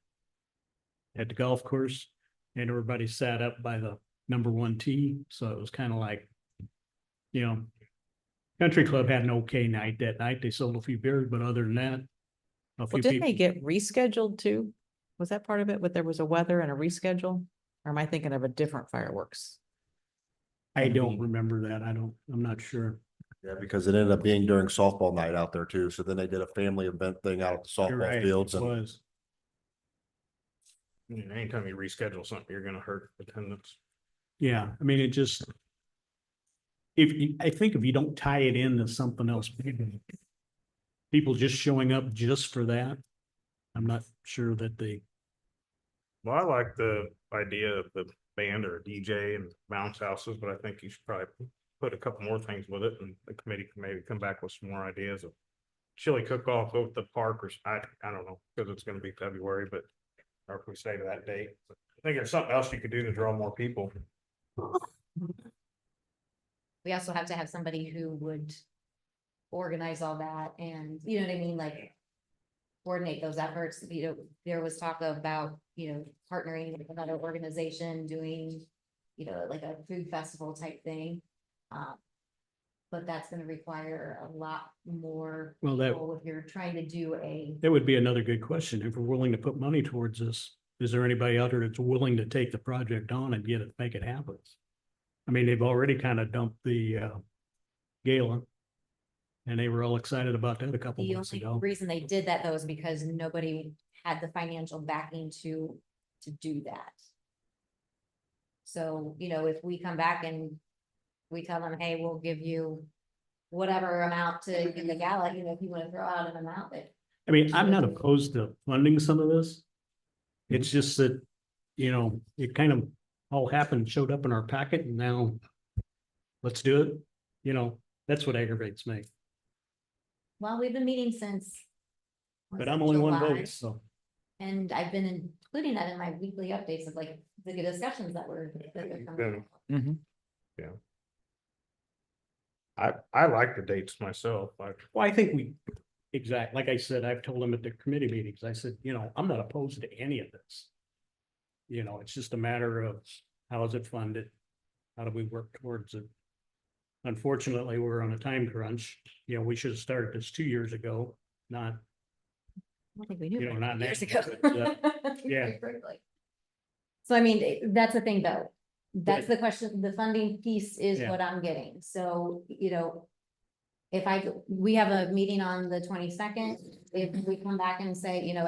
at the golf course, and everybody sat up by the number 1 tee, so it was kind of like, Country Club had an okay night that night. They sold a few beers, but other than that, a Well, few didn't they people. get rescheduled too? Was that part of it? But there was a weather and a reschedule? Or am I thinking of a different fireworks? I don't remember that. I'm not sure. Yeah, because it ended up being during softball night out there too. So then they did a family event thing out at the You're softball right, fields it and was. Anytime you reschedule something, you're gonna hurt attendance. Yeah, I mean, it just. I think if you don't tie it into something else, people just showing up just for that, I'm not sure that they, Well, I like the idea of the band or a DJ and bounce houses, but I think you should probably put a couple more things with it and the committee can maybe come back with some more ideas of chili cook-off over at the park or I don't know, because it's gonna be February, but or if we stay to that date. I think there's something else you could do to draw more people. We also have to have somebody who would organize all that and, you know what I mean, like coordinate those efforts. There was talk about, partnering with another organization doing, like a food festival type thing. But that's gonna require a lot more Well, that- people if you're trying to do a, that would be another good question. If we're willing to put money towards this, is there anybody out there that's willing to take the project on and make it happen? I mean, they've already kind of dumped the gala. And they were all excited about that a couple the months only ago. reason they did that though is because nobody had the financial backing to do that. So, if we come back and we tell them, hey, we'll give you whatever amount to get the gala, if you wanna throw out an amount that. I mean, I'm not opposed to funding some of this. It's just that, it kind of all happened, showed up in our packet and now let's do it. That's what aggravates me, Well, we've been meeting since. but I'm only one July, vote, so. And I've been including that in my weekly updates of like the discussions that are coming. up. I like the dates myself. Well, I think like I said, I've told them at the committee meetings, I said, I'm not opposed to any of this. It's just a matter of how is it funded? How do we work towards it? Unfortunately, we're on a time crunch. We should have started this 2 years ago, not don't think we knew You know, that not years now, ago. but, yeah. So I mean, that's the thing though. That's the question. The funding piece is Yeah. what I'm getting. So, you know, if we have a meeting on the 22nd, if we come back and say, you know,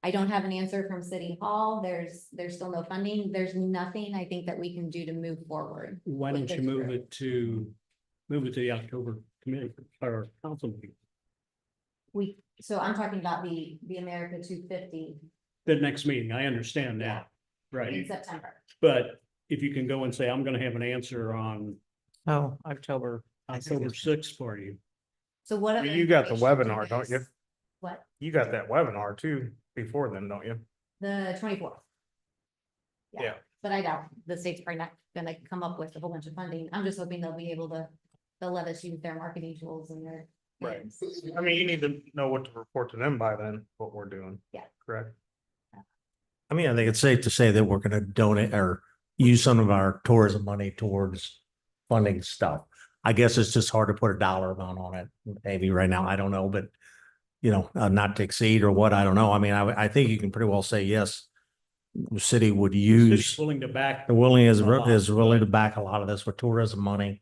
I don't have an answer from City Hall, there's still no funding, there's nothing I think that we can do to move forward. Why with don't you this move group. it to the October committee or council meeting? So I'm talking about the America 250 The next meeting, I understand Yeah. that, right? in September. But if you can go and say, I'm gonna have an answer on Oh, October. October 6th for you. So what? other You got the information do webinar, don't you? guys- What? You got that webinar too before then, don't you? The 24th. Yeah. But I doubt the state's probably not gonna come up with a whole bunch of funding. I'm just hoping they'll be able to, they'll let us use their marketing tools and their. Right. things. I mean, you need to know what to report to them by then, what we're doing. Yeah. Correct? I mean, I think it's safe to say that we're gonna donate or use some of our tourism money towards funding stuff. I guess it's just hard to put a dollar amount on it, maybe right now, I don't know, but you know, not to exceed or what, I don't know. I mean, I think you can pretty well say, yes, the city would The use, city's willing to back. the willing is a lot, willing to but- back a lot of this with tourism money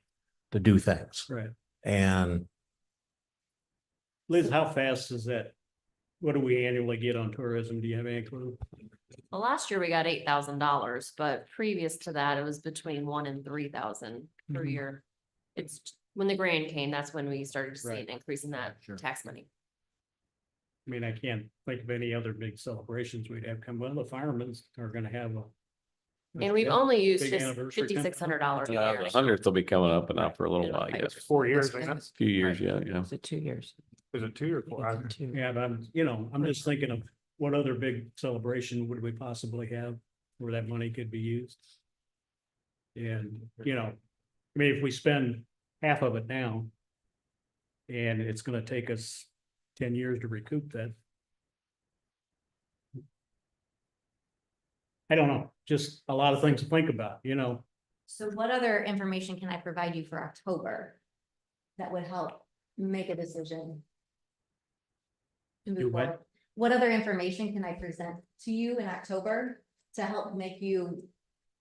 to do things. Right. And Liz, how fast is that? What do we annually get on tourism? Do you have any clue? Well, last year we got $8,000, but previous to that, it was between 1 and 3,000 per Mhm. year. It's when the grant came, that's when we started to see Right. an increase in that Sure. tax money. I mean, I can't think of any other big celebrations we'd have come. Well, the firemen's are gonna have a. And we've only used Big anniversary coming up. $5,600 a The year. 100th will be coming up and out for a little while, I guess. 4 years, ain't it? Few years, yeah. Is it 2 years? Is it 2 or 4? Yeah, but I'm just thinking of what other big celebration would we possibly have where that money could be used? And, I mean, if we spend half of it now and it's gonna take us 10 years to recoup that. I don't know, just a lot of things to think about, So what other information can I provide you for October? That would help make a decision? to move Do what? forward? What other information can I present to you in October to help make you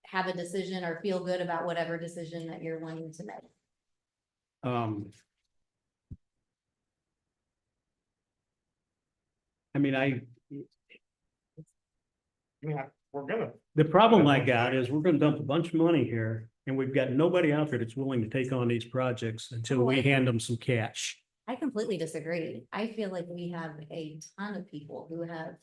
have a decision or feel good about whatever decision that you're wanting to make? I mean, Yeah, we're gonna. the problem I got is we're gonna dump a bunch of money here and we've got nobody out there that's willing to take on these projects until we hand them some cash. I completely disagree. I feel like we have a ton of people who have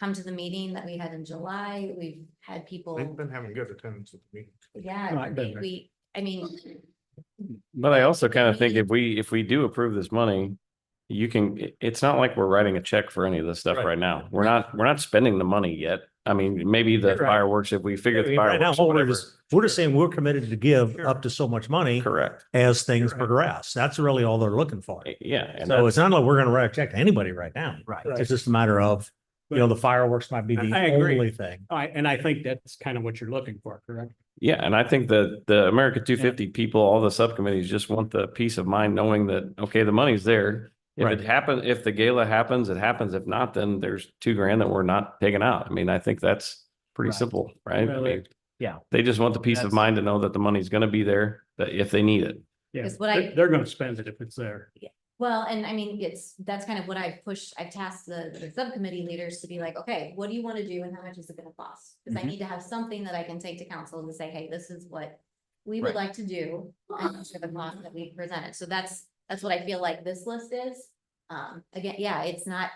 come to the meeting that we had in July. We've had people, They've been having good attendance at the meeting. yeah, Right, better. I mean, But I also kind of think if we do approve this money, it's not like we're writing a check for any of this stuff Right. right now. We're not spending the money yet. I mean, maybe the Right. fireworks, if we figure the right now, fireworks, or we're just saying we're committed to give Sure. up to so much money correct. as things Right. progress. That's really all they're looking for. Yeah. And So it's not like we're gonna write a check to anybody right now. Right. It's just a matter of, the fireworks might be the I agree. only thing. And I think that's kind of what you're looking for, correct? yeah, and I think that the America 250 people, all the subcommittees just want the peace of mind knowing that, okay, the money's there. If Right. it happens, if the gala happens, it happens. If not, then there's $2,000 that we're not taking out. I mean, I think that's pretty Right. simple, right? I Well, mean, Yeah. they just want the peace of That's- mind to know that the money's gonna be there, that if they need it. Yeah, Is what I- they're gonna spend it if it's there. well, and I mean, that's kind of what I've tasked the subcommittee leaders to be like, okay, what do you want to do and how much is it gonna cost? Because I Mhm. need to have something that I can take to council and say, hey, this is what we would Right. like to do. And these are the costs that we presented. So that's what I feel like this list is. Again, yeah, it's not,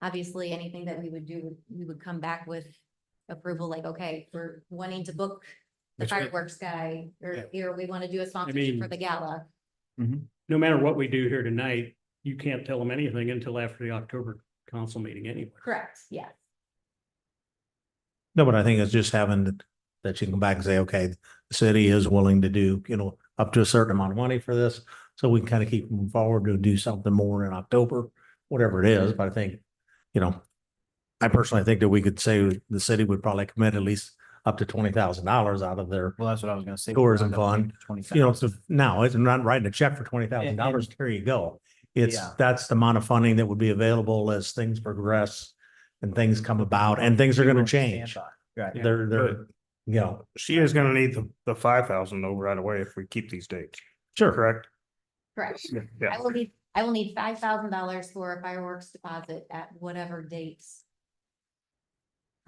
obviously anything that we would do, we would come back with approval, like, okay, we're wanting to book the That's good. fireworks guy, or, Yeah. we want to do a sponsorship mean- for the gala. No matter what we do here tonight, you can't tell them anything until after the October council meeting anyway. Correct, yeah. No, but I think it's just having that you can come back and say, okay, the city is willing to do, up to a certain amount of money for this. So we can kind of keep moving forward to do something more in October, whatever it is. But I think, I personally think that we could say the city would probably commit at least up to $20,000 out of their, Well, that's what I was gonna say. Tourism fund. 20,000. so now it's not writing a check for $20,000. There you go. Yeah. that's the amount of funding that would be available as things progress and things come about and things are gonna change. Right. They're, you know, She is gonna need the 5,000 though right away if we keep these dates, sure. correct? Correct. Yeah. I will need $5,000 for a fireworks deposit at whatever dates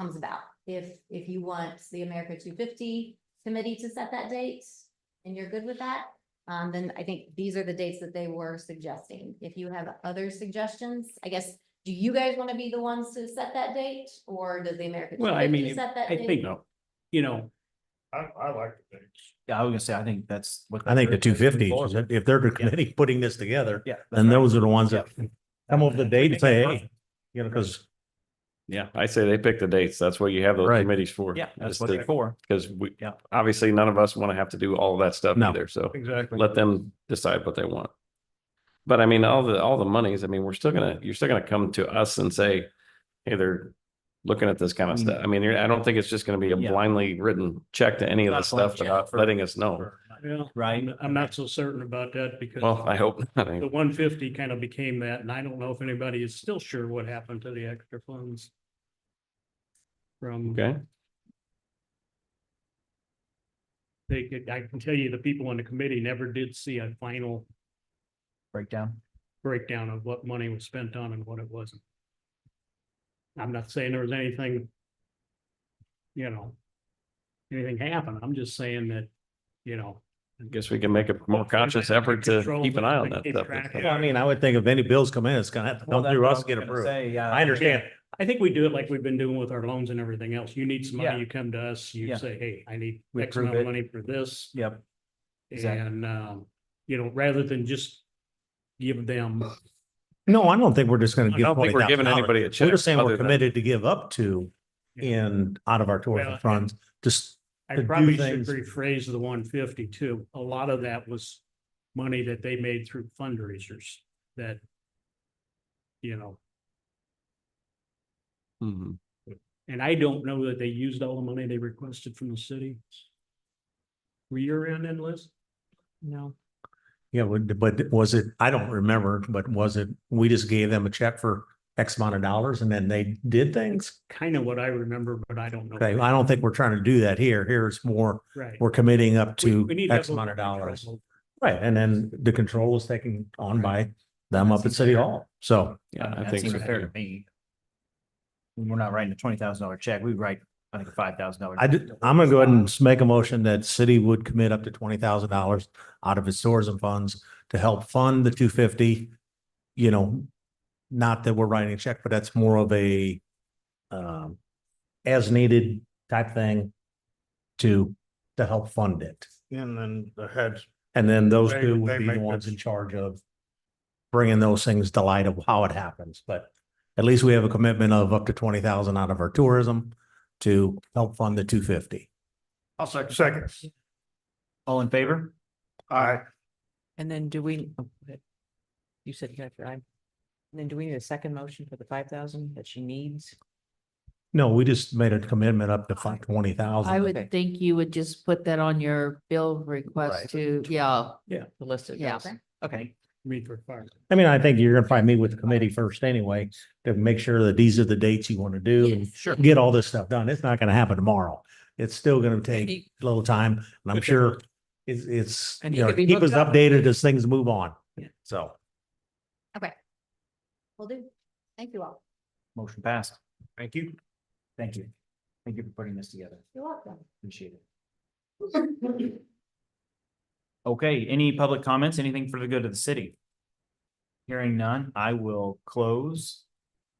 comes about. If you want the America 250 committee to set that date and you're good with that, then I think these are the dates that they were suggesting. If you have other suggestions, I guess, do you guys want to be the ones to set that date or does the America Well, I 250 mean, set that I date? think, you know, I like the dates. Yeah, I was gonna say, I think that's what. I think the group is 250, for. if they're the committee putting this together, Yeah. then those are the ones that Yeah. come up with the date and say, hey, you know, because Yeah, I say they pick the dates. That's what you have those Right. committees for. Yeah, that's what they're for. Because we, Yeah. obviously, none of us want to have to do all of that stuff No. either, so Exactly. let them decide what they want. But I mean, all the monies, I mean, you're still gonna come to us and say, hey, they're looking at this kind of stuff. I mean, I don't think it's just gonna be a Yeah. blindly written check to any of Not this a blank stuff check without for- letting us know. well, Right. I'm not so certain about that because. Well, I hope not. The 150 kind of became that, and I don't know if anybody is still sure what happened to the extra funds. From, Okay, I can tell you, the people on the committee never did see a final Breakdown. breakdown of what money was spent on and what it wasn't. I'm not saying there was anything, you know, anything happened. I'm just saying that, you know. I guess we can make a more conscious effort to keep an eye on that Keep stuff. track of well, I mean, I would think if any bills come in, it's gonna have to come through us to get approved. I understand. I think we do it like we've been doing with our loans and everything else. You need some Yeah. money, you come to us, you Yeah. say, hey, I need We X approve amount of it. money for this. Yep. Exactly. And, you know, rather than just give them, No, I don't think we're just gonna I give don't think we're giving $20,000. anybody a We're check. just saying other we're than- committed to give up to out of our tourism Well, funds, just I to do probably should things- rephrase the 150 too. A lot of that was money that they made through fundraisers that, you know, Mhm. and I don't know that they used all the money they requested from the city. Were you around then, Liz? No. yeah, but was it, I don't remember, but was it, we just gave them a check for X amount of dollars and then they did things? Kind of what I remember, but I don't know. Okay, I don't think we're trying to do that here. Here it's more, Right. we're committing up We- to we need to X have amount of control dollars. over- Right, and then the control is taken on by them up at City Hall. So, Yeah, I That think seems so. fair to me. We're not writing a $20,000 check. We write, I think, a $5,000. I'm gonna go ahead and just make a motion that city would commit up to $20,000 out of its tourism funds to help fund the 250. You know, not that we're writing a check, but that's more of a as needed type thing to help fund it. And then the heads, And then those They- two would they be the make ones this- in charge of bringing those things to light of how it happens. But at least we have a commitment of up to 20,000 out of our tourism to help fund the 250. I'll second. second, All in favor? And then do we, oh, go ahead. You said you got your eye. And then do we need a second motion for the 5,000 that she needs? No, we just made a commitment up to 20,000. I Okay. would think you would just put that on your bill Right. request to, yeah, The list of Yeah. bills. Okay. Meet for fire. I mean, I think you're gonna probably meet with the committee first anyway, to make sure that these are the dates you want to do. and Yes. Get all this stuff done. It's not gonna happen tomorrow. It's still gonna take a little time, and I'm sure it's, And you he know, could be keep us hooked up. updated as things move on. Yeah. So. Will do. Thank you all. Motion passed. thank you. Thank you. Thank you for putting this together. You're welcome. Appreciate it. Okay, any public comments, anything for the good of the city? Hearing none, I will close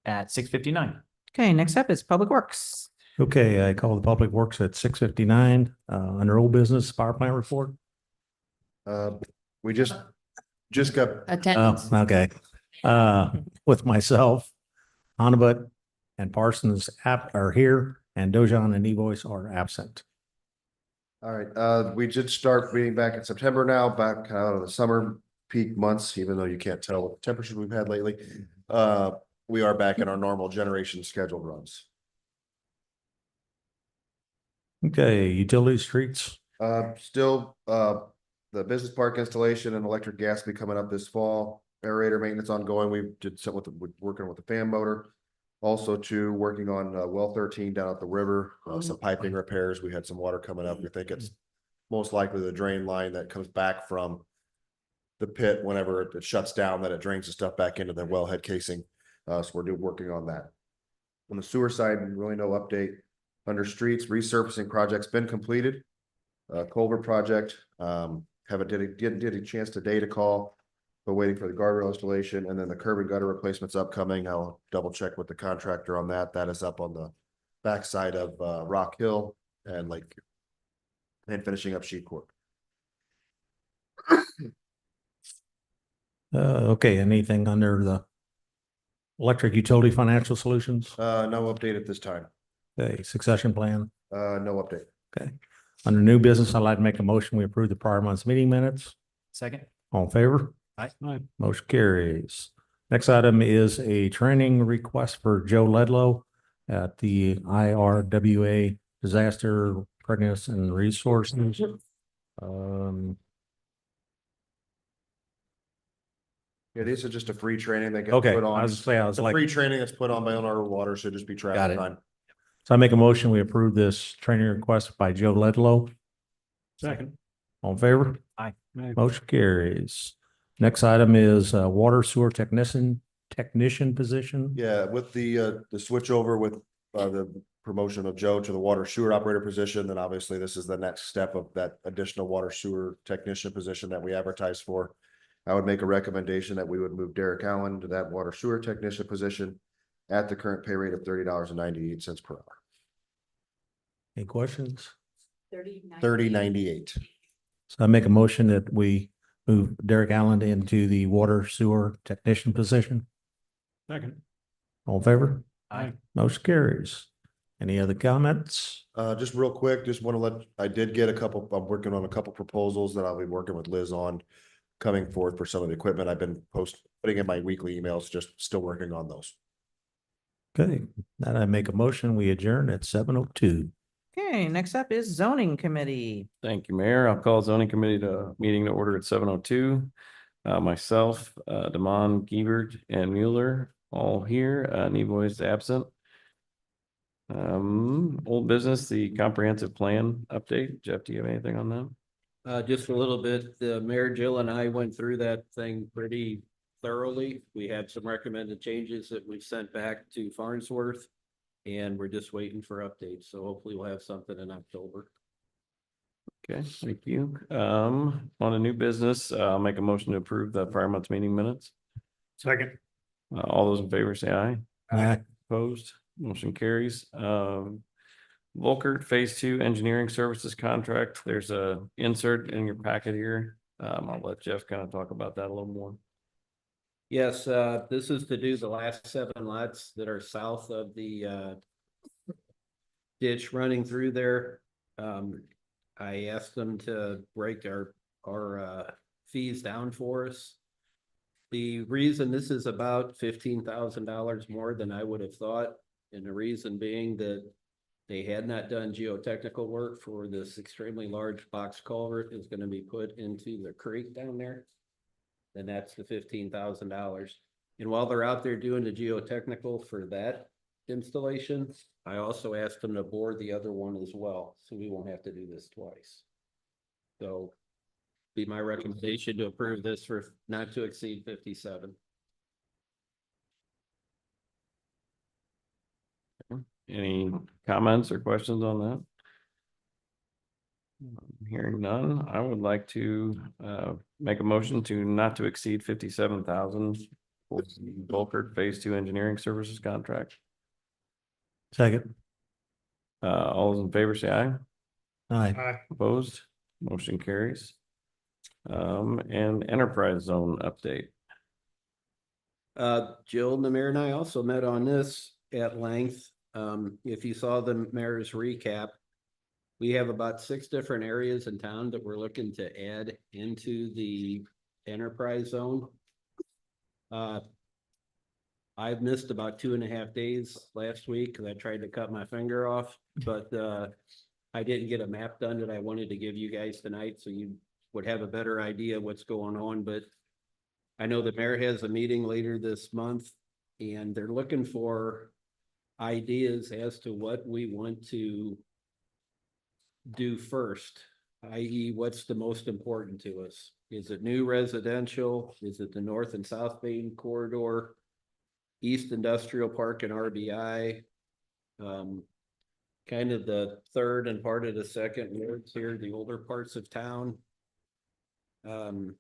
at 6:59. Okay, next up is Public Works. Okay, I call the Public Works at 6:59, under old business power plant report. We just got, attendance. Oh, okay. With myself, Hanabut and Parsons are here and Dojan and Evoice are absent. all right, we did start meeting back in September now, back out of the summer peak months, even though you can't tell what temperatures we've had lately. We are back in our normal generation scheduled runs. Okay, utility streets. Still, the business park installation and electric gas will be coming up this fall. aerator maintenance ongoing. We did some working with the fan motor. Also too, working on well 13 down at the river, some piping repairs. We had some water coming up. We think it's most likely the drain line that comes back from the pit whenever it shuts down, that it drains the stuff back into the wellhead casing. So we're working on that. On the sewer side, really no update. Under streets, resurfacing project's been completed. Culvert project, haven't did a chance today to call. We're waiting for the guardrail installation, and then the curb and gutter replacement's upcoming. I'll double check with the contractor on that. That is up on the backside of Rock Hill and Lakeview. And finishing up Sheet Court. Okay, anything under the electric utility financial solutions? No update at this time. Okay, succession plan. No update. Okay. Under new business, I'd like to make a motion. We approve the prior month's meeting minutes. Second. All in favor? Aye. Motion carries. Next item is a training request for Joe Ledlow at the IRWA Disaster Preparedness and Resources. Yeah, this is just a free training that gets Okay, put on. I was saying, I was It's a like, free training that's put on by our water, so just be Got travel it. time. so I make a motion. We approve this training request by Joe Ledlow. Second. All in favor? Aye. Motion carries. Next item is water sewer technician position. Yeah, with the switch over with the promotion of Joe to the water sewer operator position, then obviously this is the next step of that additional water sewer technician position that we advertised for. I would make a recommendation that we would move Derek Allen to that water sewer technician position at the current pay rate of $30.98 per hour. Any questions? 30.98. So I make a motion that we move Derek Allen into the water sewer technician position. Second. All in favor? Aye. Motion carries. Any other comments? Just real quick, just want to I did get I'm working on a couple proposals that I'll be working with Liz on coming forward for some of the equipment. I've been putting in my weekly emails, just still working on those. Okay, then I make a motion, we adjourn at 7:02. Okay, next up is zoning committee. Thank you, Mayor. I'll call zoning committee meeting to order at 7:02. Myself, Damon, Giebert, and Mueller all here. Nevoy is absent. Old business, the comprehensive plan update. Jeff, do you have anything on that? Just a little bit, the Mayor Jill and I went through that thing pretty thoroughly. We had some recommended changes that we sent back to Farnsworth. And we're just waiting for updates, so hopefully we'll have something in October. Okay, thank you. On a new business, I'll make a motion to approve the prior month's meeting minutes. Second. All those in favor say aye. Aye. Opposed, motion carries. Volkert Phase 2 Engineering Services Contract. There's a insert in your packet here. I'll let Jeff kind of talk about that a little more. Yes, this is to do the last 7 lots that are south of the ditch running through there. I asked them to break our fees down for us. The reason this is about $15,000 more than I would have thought, and the reason being that they had not done geotechnical work for this extremely large box culvert is going to be put into the creek down there. Then that's the $15,000. And while they're out there doing the geotechnical for that installation, I also asked them to bore the other one as well, so we won't have to do this twice. So be my recommendation to approve this for not to exceed 57. Any comments or questions on that? Hearing none, I would like to make a motion to not to exceed 57,000 for the Volkert Phase 2 Engineering Services Contract. Second. All those in favor say aye. Aye. Opposed, motion carries. And enterprise zone update. Jill and the mayor and I also met on this at length. If you saw the mayor's recap, we have about 6 different areas in town that we're looking to add into the enterprise zone. I've missed about 2.5 days last week because I tried to cut my finger off, but I didn't get a map done that I wanted to give you guys tonight, so you would have a better idea what's going on. But I know the mayor has a meeting later this month and they're looking for ideas as to what we want to do first, i.e. what's the most important to us? Is it new residential? Is it the north and south Main corridor? East Industrial Park and RBI? Kind of the third and part of the second wards here, the older parts of town. And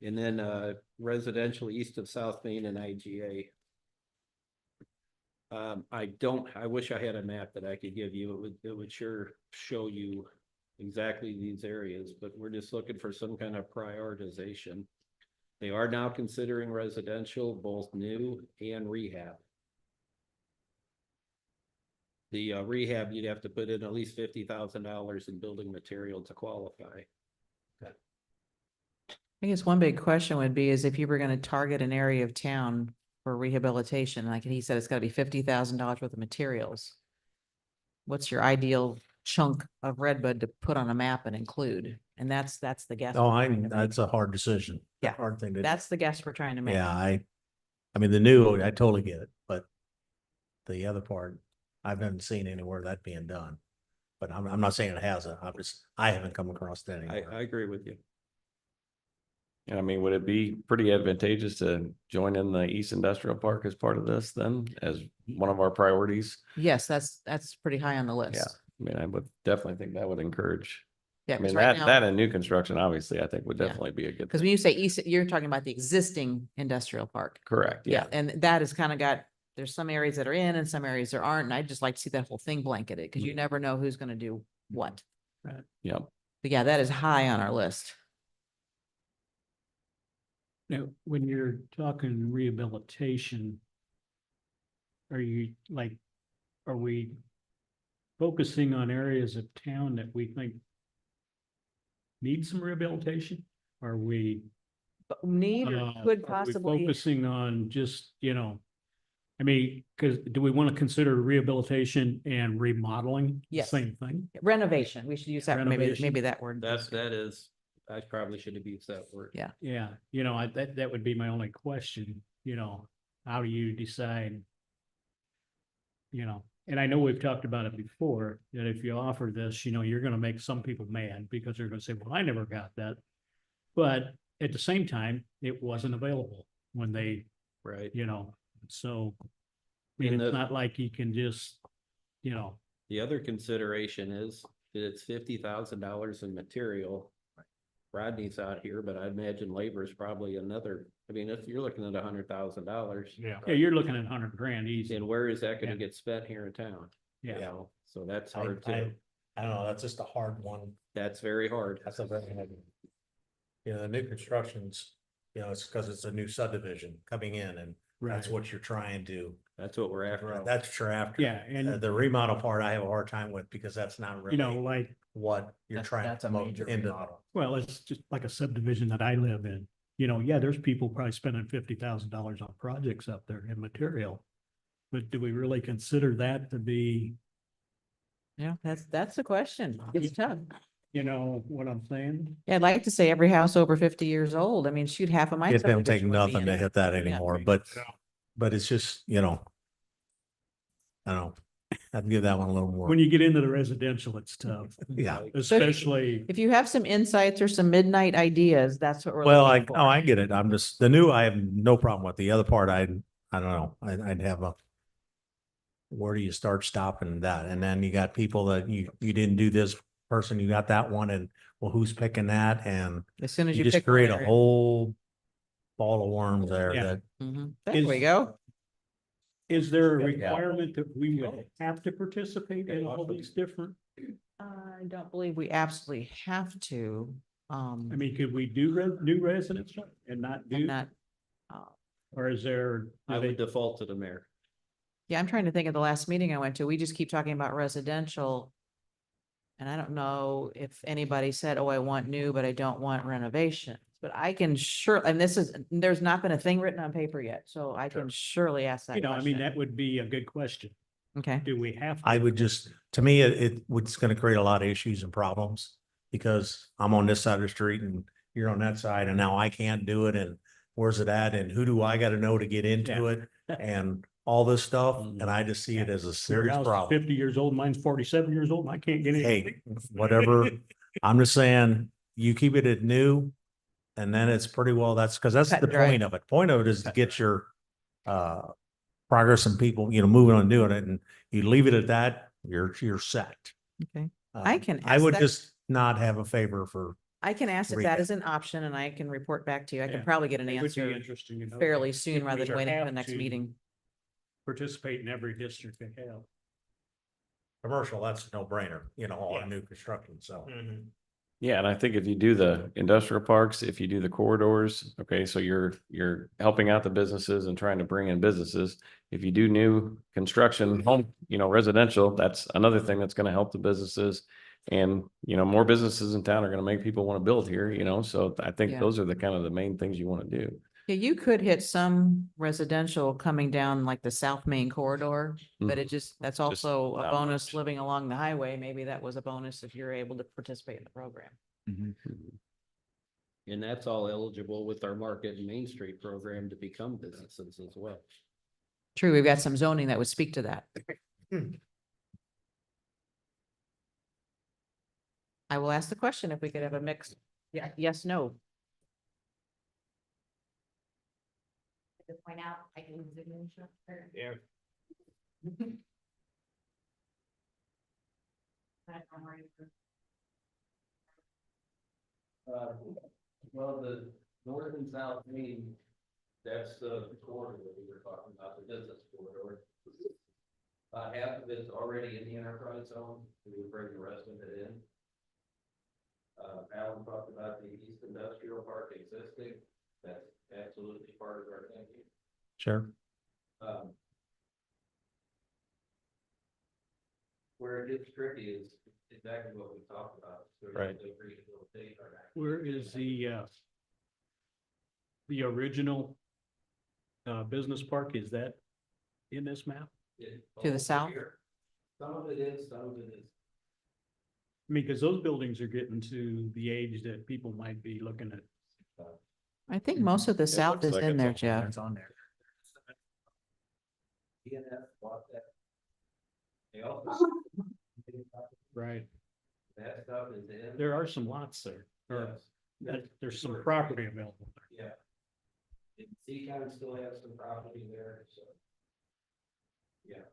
then residential east of South Main and IGA. I wish I had a map that I could give you. It would sure show you exactly these areas, but we're just looking for some kind of prioritization. They are now considering residential, both new and rehab. The rehab, you'd have to put in at least $50,000 in building material to qualify. I guess one big question would be is if you were going to target an area of town for rehabilitation, like he said, it's got to be $50,000 worth of materials. What's your ideal chunk of Redbud to put on a map and include? And that's the guess. Oh, we're trying to make. that's a hard decision. Yeah. Hard thing to do. That's the guess we're trying to make. Yeah, I mean, the new, I totally get it, but the other part, I haven't seen anywhere that being done. But I'm not saying it hasn't. I haven't come across that I anywhere. agree with you. And I mean, would it be pretty advantageous to join in the East Industrial Park as part of this then, as one of our priorities? Yes, that's pretty high on the list. Yeah, I mean, I would definitely think that would encourage. Yeah, I mean, 'cause right that, now, that and new construction, obviously, I think would Yeah. definitely be a good. because when you say east, you're talking about the existing industrial park. Correct, Yeah, yeah. and that has kind of got, there's some areas that are in and some areas there aren't, and I'd just like to see that whole thing blanketed, because you never know who's going to do what. Yeah. But yeah, that is high on our list. Now, when you're talking rehabilitation, are you like, are we focusing on areas of town that we think need some rehabilitation? Are we But need or could are we possibly, focusing on just, I mean, because do we want to consider rehabilitation and remodeling the Yes. same thing? renovation, we should use that, maybe Renovation? that word. That is, I probably should have used that word. Yeah. Yeah, that would be my only question, how do you decide? And I know we've talked about it before, that if you offer this, you're gonna make some people mad because they're gonna say, well, I never got that. But at the same time, it wasn't available when they, Right. so. I mean, And it's the- not like you can just, The other consideration is that it's $50,000 in material. Rodney's out here, but I imagine labor is probably another, I mean, if you're looking at $100,000. yeah, you're looking at 100 grand easy. And where is that Yeah. gonna get spent here in town? You Yeah. know, so that's I hard too. I don't know, that's just a hard one. That's very hard. That's a very heavy. The new constructions, it's because it's a new subdivision coming in and that's Right. what you're trying to, That's what we're after. that's what you're after. Yeah, and The remodel part I have a hard time with because that's not really like, what you're trying That's to a promote major into. remodel. well, it's just like a subdivision that I live in. Yeah, there's people probably spending $50,000 on projects up there in material. But do we really consider that to be, Yeah, that's the question. It's tough. what I'm saying? Yeah, I'd like to say every house over 50 years old. I mean, shoot, half of my. It don't take subdivision would be nothing in to it. hit that Yeah. anymore, but it's just, I don't know. I'd give that one a little more. When you get into the residential, it's tough, Yeah. especially, If you have some insights or some midnight ideas, that's what we're. Well, looking for. I get it. I'm just, the new, I have no problem with. The other part, I don't know. I'd have a, where do you start stopping that? And then you got people that you didn't do this person, you got that one and well, who's picking that? And As soon as you you just pick one create a area. whole ball of worms there Yeah. that, Mhm. There Is- we go. is there a requirement that we would have to participate in all these different? I don't believe we absolutely have to. I mean, could we do new residents and not And do, not, uh, or is there? I would default to the mayor. yeah, I'm trying to think of the last meeting I went to. We just keep talking about residential. And I don't know if anybody said, oh, I want new, but I don't want renovations. But I can sure, and there's not been a thing written on paper yet, so I can surely ask that I mean, question. that would be a good question. Okay, Do we have? I would just, to me, it's going to create a lot of issues and problems because I'm on this side of the street and you're on that side and now I can't do it and where's it at and who do I gotta know to get into it and all this stuff, and I just see it as a Your serious house is problem. 50 years old, mine's 47 years old, and I can't get in. Hey, whatever, I'm just saying, you keep it at new, and then it's pretty well, that's, because that's Cut the and dry. point of it. Point of it is to get your progress and people, moving on and doing it, and you leave it at that, you're set. Okay. I can I ask would that- just not have a favor for, I can ask if Read that it. is an option and I can report back to you. I can Yeah. probably get an It would be answer interesting to know. fairly soon If rather we than waiting for the have next to meeting. Participate in every district they have. commercial, that's a no brainer, all Yeah. new construction, so. Yeah, and I think if you do the industrial parks, if you do the corridors, okay, so you're helping out the businesses and trying to bring in businesses. If you do new construction, home, residential, that's another thing that's gonna help the businesses. And, more businesses in town are gonna make people wanna build here, so I think Yeah. those are the kind of the main things you wanna do. Yeah, you could hit some residential coming down like the South Main corridor, but it that's also a not bonus much. living along the highway. Maybe that was a bonus if you're able to participate in the program. And that's all eligible with our Market and Main Street program to become businesses as well. True, we've got some zoning that would speak to that. I will ask the question if we could have a mix. Yeah, yes, no. To point out, I can zoom in. Yeah. Well, the north and south main, that's the corridor that we were talking about, the business corridor. Half of it's already in the enterprise zone, we would bring the rest of it in. Alan talked about the East Industrial Park existing, that's absolutely part of our thinking. Sure. Where it gets tricky is exactly what we talked about. So we have Right. to rehabilitate our actual- Where is the original business park? Is that in this map? To the south? Some of it is, some of it is. I mean, because those buildings are getting to the age that people might be looking at. I think most of the south looks is like in it's there, all Jeff. It's on there. DNF bought that. They also. Right. That stuff is in. There are some lots there, or Yes. there's some property available there. Yeah. And Seacon still has some property there, so. Yeah.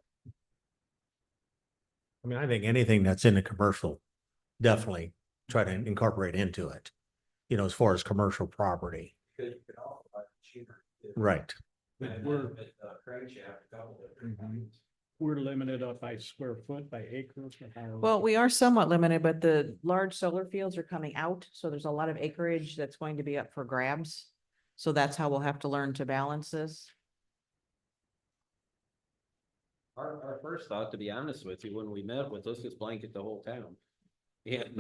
I mean, I think anything that's in the commercial, definitely try to incorporate into it, as far as commercial property. Because you could also buy cheaper. Right. And We're- with Crankshaft, a couple different times. We're limited up by square foot, by acres. or how- Well, we are somewhat limited, but the large solar fields are coming out, so there's a lot of acreage that's going to be up for grabs. So that's how we'll have to learn to balance this. Our first thought, to be honest with you, when we met was let's just blanket the whole town. And,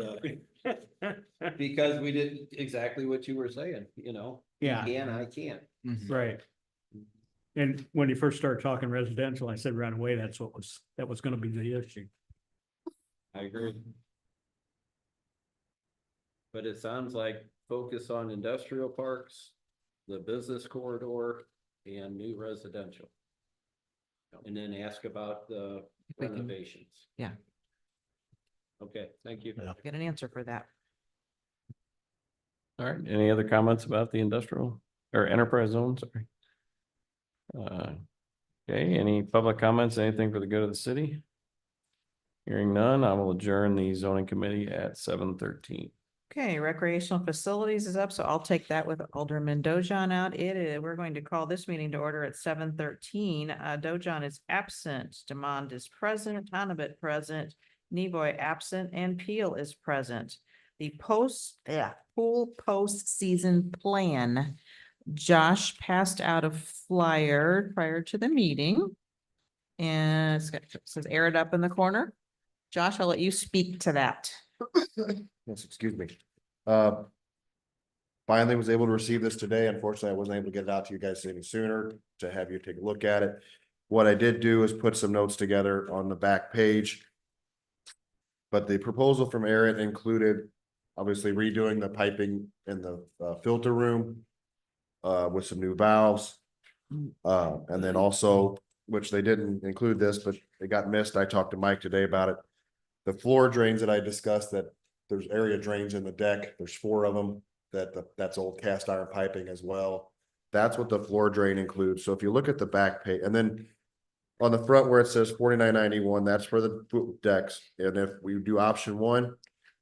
because we did exactly what you were saying, you Yeah, can, I can't. right. And when you first started talking residential, I said right away, that was gonna be the issue. I agree. But it sounds like focus on industrial parks, the business corridor, and new residential. And then ask about the If we can- renovations. Yeah. Okay, thank you. Yeah. Get an answer for that. All right, any other comments about the industrial or enterprise zone? Sorry. Okay, any public comments, anything for the good of the city? Hearing none, I will adjourn the zoning committee at 7:13. Okay, recreational facilities is up, so I'll take that with Alderman Dojon out. We're going to call this meeting to order at 7:13. Dojon is absent, Demond is present, Hanabit present, Nevoy absent, and Peel is present. The pool postseason plan. Josh passed out a flyer prior to the meeting. And it says air it up in the corner. Josh, I'll let you speak to that. Yes, excuse me. Finally was able to receive this today. Unfortunately, I wasn't able to get it out to you guys any sooner to have you take a look at it. What I did do is put some notes together on the back page. But the proposal from Aaron included obviously redoing the piping in the filter room with some new valves. And then also, which they didn't include this, but it got missed. I talked to Mike today about it. The floor drains that I discussed, that there's area drains in the deck. There's 4 of them that's old cast iron piping as well. That's what the floor drain includes. So if you look at the back page, and then on the front where it says 4991, that's for the decks. And if we do option 1,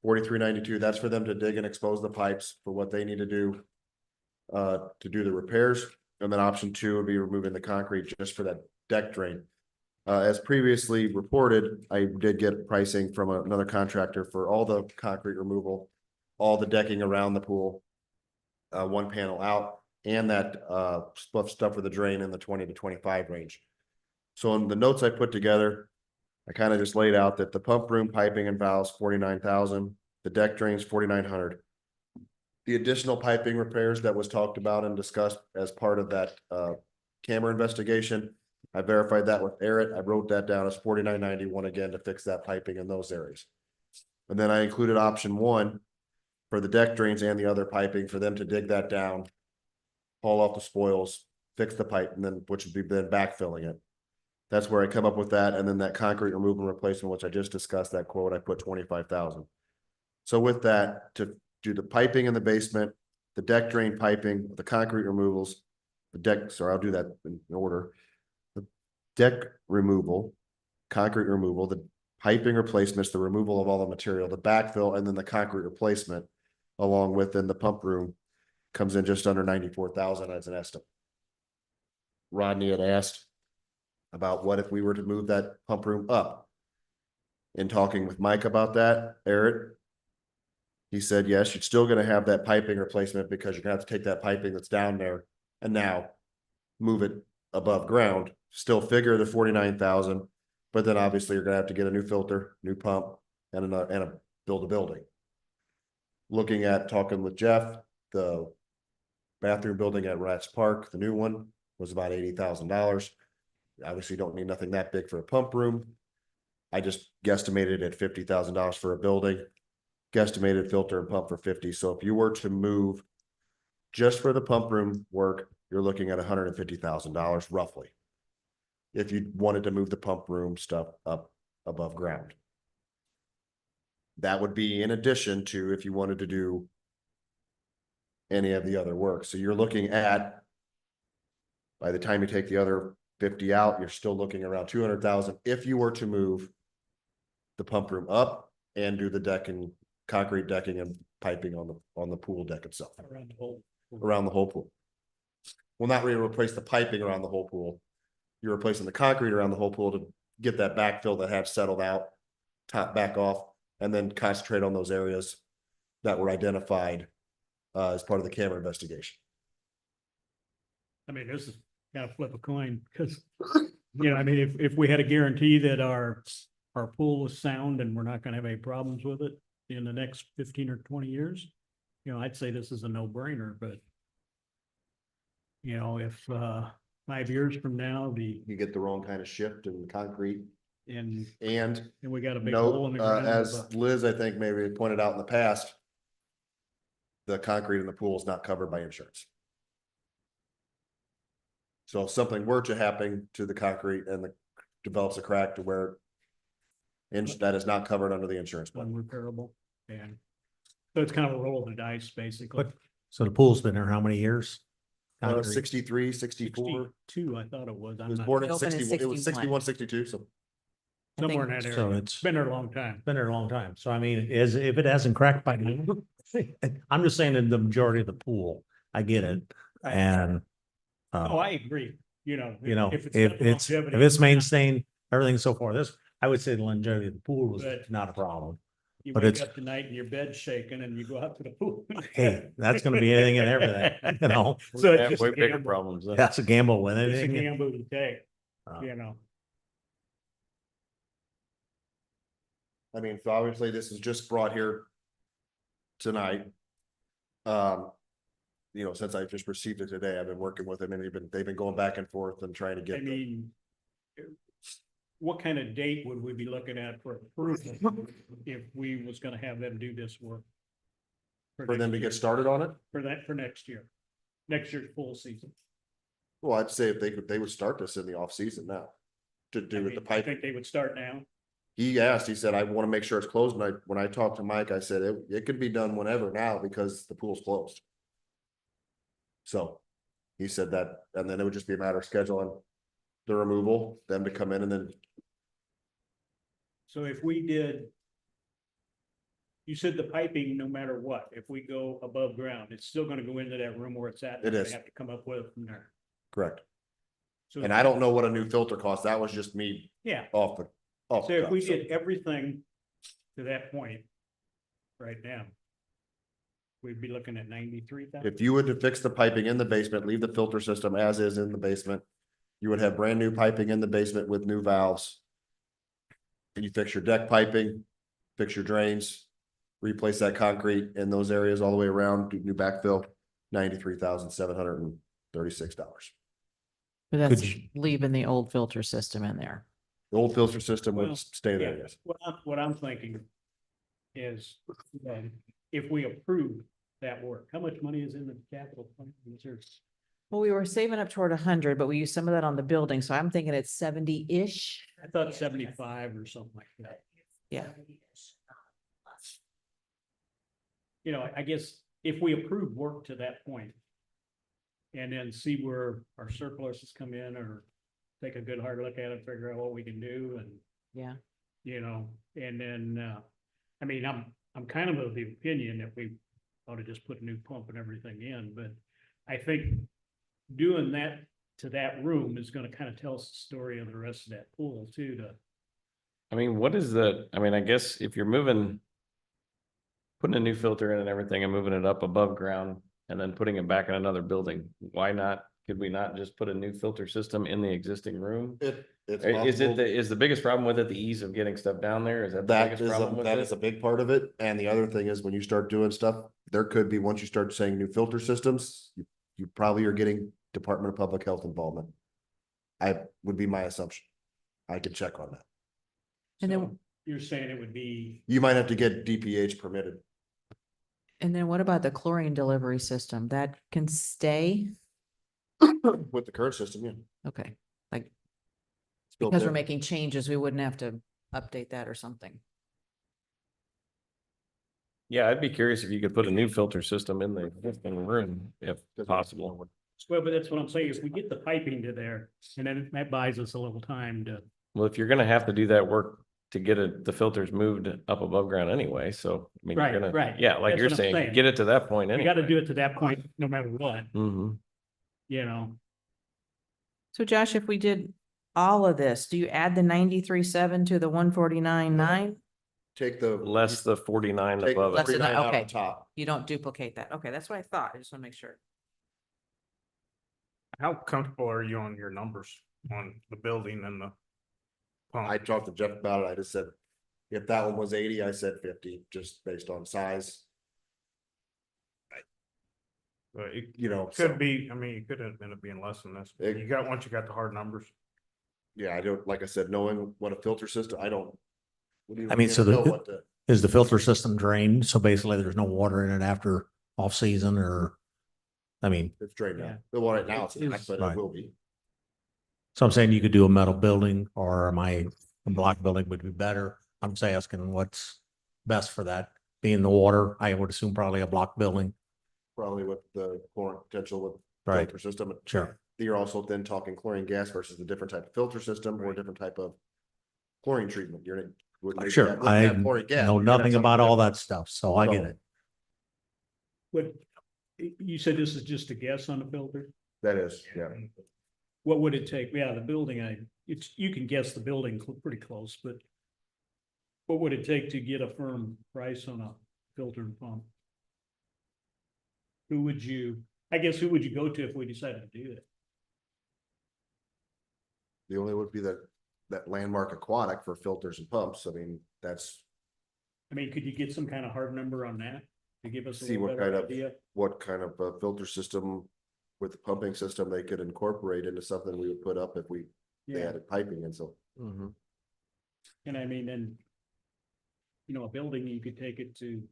4392, that's for them to dig and expose the pipes for what they need to do the repairs. And then option 2 would be removing the concrete just for that deck drain. As previously reported, I did get pricing from another contractor for all the concrete removal, all the decking around the pool, 1 panel out, and that stuff for the drain in the 20 to 25 range. So in the notes I put together, I kind of just laid out that the pump room piping and valves, 49,000, the deck drains, 4,900. The additional piping repairs that was talked about and discussed as part of that camera investigation, I verified that with Eric. I wrote that down as 4991 again to fix that piping in those areas. And then I included option 1 for the deck drains and the other piping for them to dig that down, haul off the spoils, fix the pipe, and then which would be then backfilling it. That's where I come up with that. And then that concrete removal and replacement, which I just discussed, that quote, I put 25,000. So with that, to do the piping in the basement, the deck drain piping, the concrete removals, the deck, sorry, I'll do that in order. The deck removal, concrete removal, the piping replacements, the removal of all the material, the backfill, and then the concrete replacement, along with in the pump room, comes in just under 94,000 as an estimate. Rodney had asked about what if we were to move that pump room up. In talking with Mike about that, Eric, he said, yes, you're still gonna have that piping replacement because you're gonna have to take that piping that's down there and now move it above ground, still figure the 49,000, but then obviously you're gonna have to get a new filter, new pump, and build a building. Looking at talking with Jeff, the bathroom building at Rats Park, the new one was about $80,000. Obviously don't need nothing that big for a pump room. I just guesstimated at $50,000 for a building, guesstimated filter and pump for 50. So if you were to move just for the pump room work, you're looking at $150,000 roughly. If you wanted to move the pump room stuff up above ground. That would be in addition to if you wanted to do any of the other work. So you're looking at, by the time you take the other 50 out, you're still looking around 200,000 if you were to move the pump room up and do the decking, concrete decking and piping on the pool deck itself. Around the whole pool. Well, not really replace the piping around the whole pool. You're replacing the concrete around the whole pool to get that backfill that have settled out, top back off, and then concentrate on those areas that were identified as part of the camera investigation. I mean, this is kind of flip a coin because, I mean, if we had a guarantee that our pool was sound and we're not gonna have any problems with it in the next 15 or 20 years, I'd say this is a no-brainer, but if 5 years from now, You get the wrong kind of shift in concrete and and we got a big hole in the ground. as Liz, I think maybe pointed out in the past, the concrete in the pool is not covered by insurance. So if something were to happen to the concrete and develops a crack to where that is not covered under the insurance plan. Unrepairable, and so it's kind of a roll of the dice, basically. So the pool's been there how many years? Concrete. 63, 64. 62, I thought it was. It I'm was not- born in Opened in 61, it was 61. 61, 62, so. Somewhere in that area. So It's been there a long time. Been there a long time. So I mean, if it hasn't cracked by now, I'm just saying in the majority of the pool, I get it. And Oh, I agree, if got it's, longevity, if it's maintained, everything so far, I would say the longevity of the pool was But- not a problem. You but wake it's- up tonight and your bed's shaking and you go out to the pool. Hey, that's gonna be anything and everything, So We it's have just way a bigger gamble. problems. That's a gamble with It's a anything. gamble you take, Uh, I mean, so obviously this is just brought here tonight. Since I just received it today, I've been working with them and they've been going back and forth and trying to I get. mean, what kind of date would we be looking at for approval if we was gonna have them do this work? for next them to year. get started on it. For next year. Next year's full season. Well, I'd say if they would start this in the off season now. To I do with the mean, I pipe. think they would start now. He asked, he said, I want to make sure it's closed. And when I talked to Mike, I said, it could be done whenever now because the pool's closed. So he said that, and then it would just be a matter of scheduling the removal, them to come in and then, So if we did. You said the piping, no matter what, if we go above ground, it's still gonna go into that room where it's at. It they is. Have to come up with it from there. correct. So And I don't know what a new filter costs. That was just me Yeah, off the. Off so the if we cuff, so. did everything to that point. Right now. We'd be looking at 93,000. If you were to fix the piping in the basement, leave the filter system as is in the basement, you would have brand new piping in the basement with new valves. And you fix your deck piping, fix your drains, replace that concrete in those areas all the way around, do new backfill, $93,736. But that's Could you- leaving the old filter system in there. The old filter system would Well, stay there, Yeah, yes. what I'm thinking is, if we approve that work, how much money is in the capital fund? Is there- Well, we were saving up toward 100, but we used some of that on the building, so I'm thinking it's 70-ish. I thought 75 or something like that. Yeah. You know, I guess if we approve work to that point. And then see where our surpluses come in, or take a good hard look at it, figure out what we can do and. Yeah. You know, and then, I mean, I'm kind of the opinion that we ought to just put a new pump and everything in, but I think doing that to that room is gonna kind of tell us the story of the rest of that pool too, I mean, what is I mean, I guess if you're putting a new filter in and everything and moving it up above ground and then putting it back in another building, why not? Could we not just put a new filter system in the existing room? It's Is possible. is the biggest problem with it the ease of getting stuff down there? Is that the That biggest is, problem with that is a it? big part of it. And the other thing is when you start doing stuff, there could be, once you start saying new filter systems, you probably are getting Department of Public Health involvement. Would be my assumption. I could check on that. And then, so you're saying it would be, You might have to get DPH permitted. and then what about the chlorine delivery system? That can stay? With the current system, yeah. Okay, like, It's built because we're in. making changes, we wouldn't have to update that or something. Yeah, I'd be curious if you could put a new filter system in the existing room if possible. well, but that's what I'm saying, if we get the piping to there, and then that buys us a little time to. Well, if you're gonna have to do that work to get the filters moved up above ground anyway, so. I mean, you're Right, gonna- right. Yeah, like That's you're what I'm saying, saying. get it to that point We anyway. gotta do it to that point, no matter what, Hmm. you know, So Josh, if we did all of this, do you add the 93.7 to the 149.9? Take the. Less the 49 take above Less it. than that, 49 out okay. on top. You don't duplicate that. Okay, that's what I thought. I just want to make sure. How comfortable are you on your numbers on the building and the I pump? talked to Jeff about it. I just said, if that one was 80, I said 50, just based on size, But it you know. so- could be, I mean, it could end up being less than this. It- Once you got the hard numbers. Yeah, I don't, like I said, knowing what a filter system, I don't. wouldn't I mean, even so know the- what to- Is the filter system drained? So basically there's no water in it after off season or, I mean, It's drained Yeah. now. Well, right now it's, It's- not, but Right. it will be. so I'm saying you could do a metal building or a block building would be better. I'm just asking what's best for that. Being the water, I would assume probably a block building. Probably with the chlorine potential with Right. filter system. Sure. You're also then talking chlorine gas versus a different type of filter system or a different type of chlorine treatment. Sure. I know nothing about all that stuff, so I get it. what, you said this is just a guess on the filter? That is, yeah. What would it take? Yeah, the building, you can guess the building pretty close, but what would it take to get a firm price on a filter and pump? Who would you go to if we decided to do it? The only would be that Landmark Aquatic for filters and pumps. I mean, that's I mean, could you get some kind of hard number on that to give us a see little what better kind of, idea? what kind of filter system with the pumping system they could incorporate into something we would put up if they Yeah, added piping and so. Mhm. and I mean, then, you know, a building, you could take it to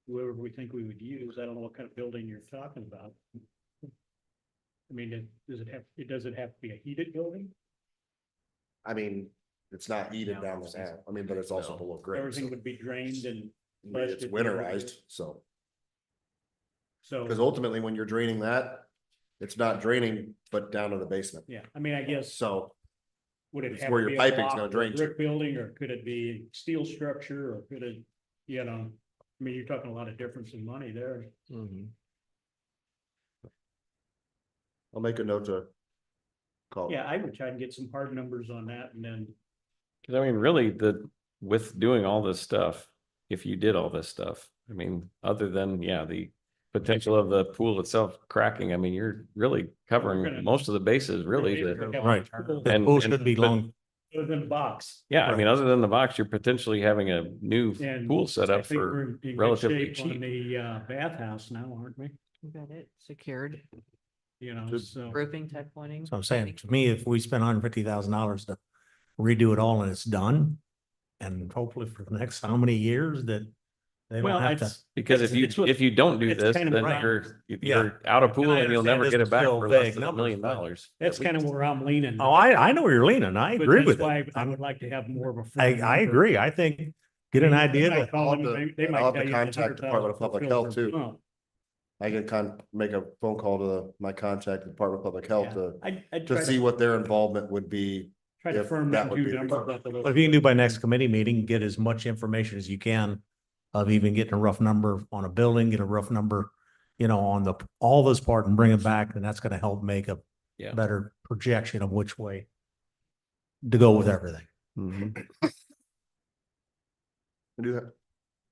whoever we think we would use. I don't know what kind of building you're talking about. I mean, does it have to be a heated building? I mean, it's not heated down the half. I mean, but it's also below grade. Everything So would be drained and it's winterized, so. so. Because ultimately, when you're draining that, it's not draining, but down to the basement. Yeah, I mean, I guess, So would it it's have where to your be a piping's block gonna or a drain to. brick building, or could it be steel structure, or could it, you know, I mean, you're talking a lot of difference in money there. I'll make a note to call. Yeah, I would try and get some hard numbers on that and then, Cause I mean, really, with doing all this stuff, if you did all this stuff, I mean, other than, yeah, the potential of the pool itself cracking, I mean, you're really We're covering gonna- most of the bases, really. basically have a Right. pool The And- pool and- should be but- long. Other than box. Yeah, I mean, other than the box, you're potentially having a new And pool set I up think for we're in good relatively shape on cheap. the bathhouse now, aren't we? We got it secured, You know, Good. so. roofing, tech pointing. So I'm saying, to me, if we spend $150,000 to redo it all and it's done, and hopefully for the next how many years that they Well, don't have to. it's, Because it's what- if you don't do it's this, kind of then right. you're out of pool I and you'll understand never this get is it back still for less vague than $1 numbers, million. but- that's kind of where I'm leaning. Oh, I know where you're leaning. I But agree that's with why it. I would like to have more of a. I firm number. agree. I think, get an They idea might that, call I'll them, have to- they might I'll have tell to you contact 100,000 Department of for Public filter Health, too. pump. I can make a phone call to my contact, Department of Public Health, Yeah. I'd to try see to, what their involvement would be. try to if firm that them would two be the numbers case. up a little. but if you can do by next committee meeting, get as much information as you can of even getting a rough number on a building, get a rough number, on all this part and bring it back, and that's gonna help make a Yeah. better projection of which way to go with everything. Mhm. Do that.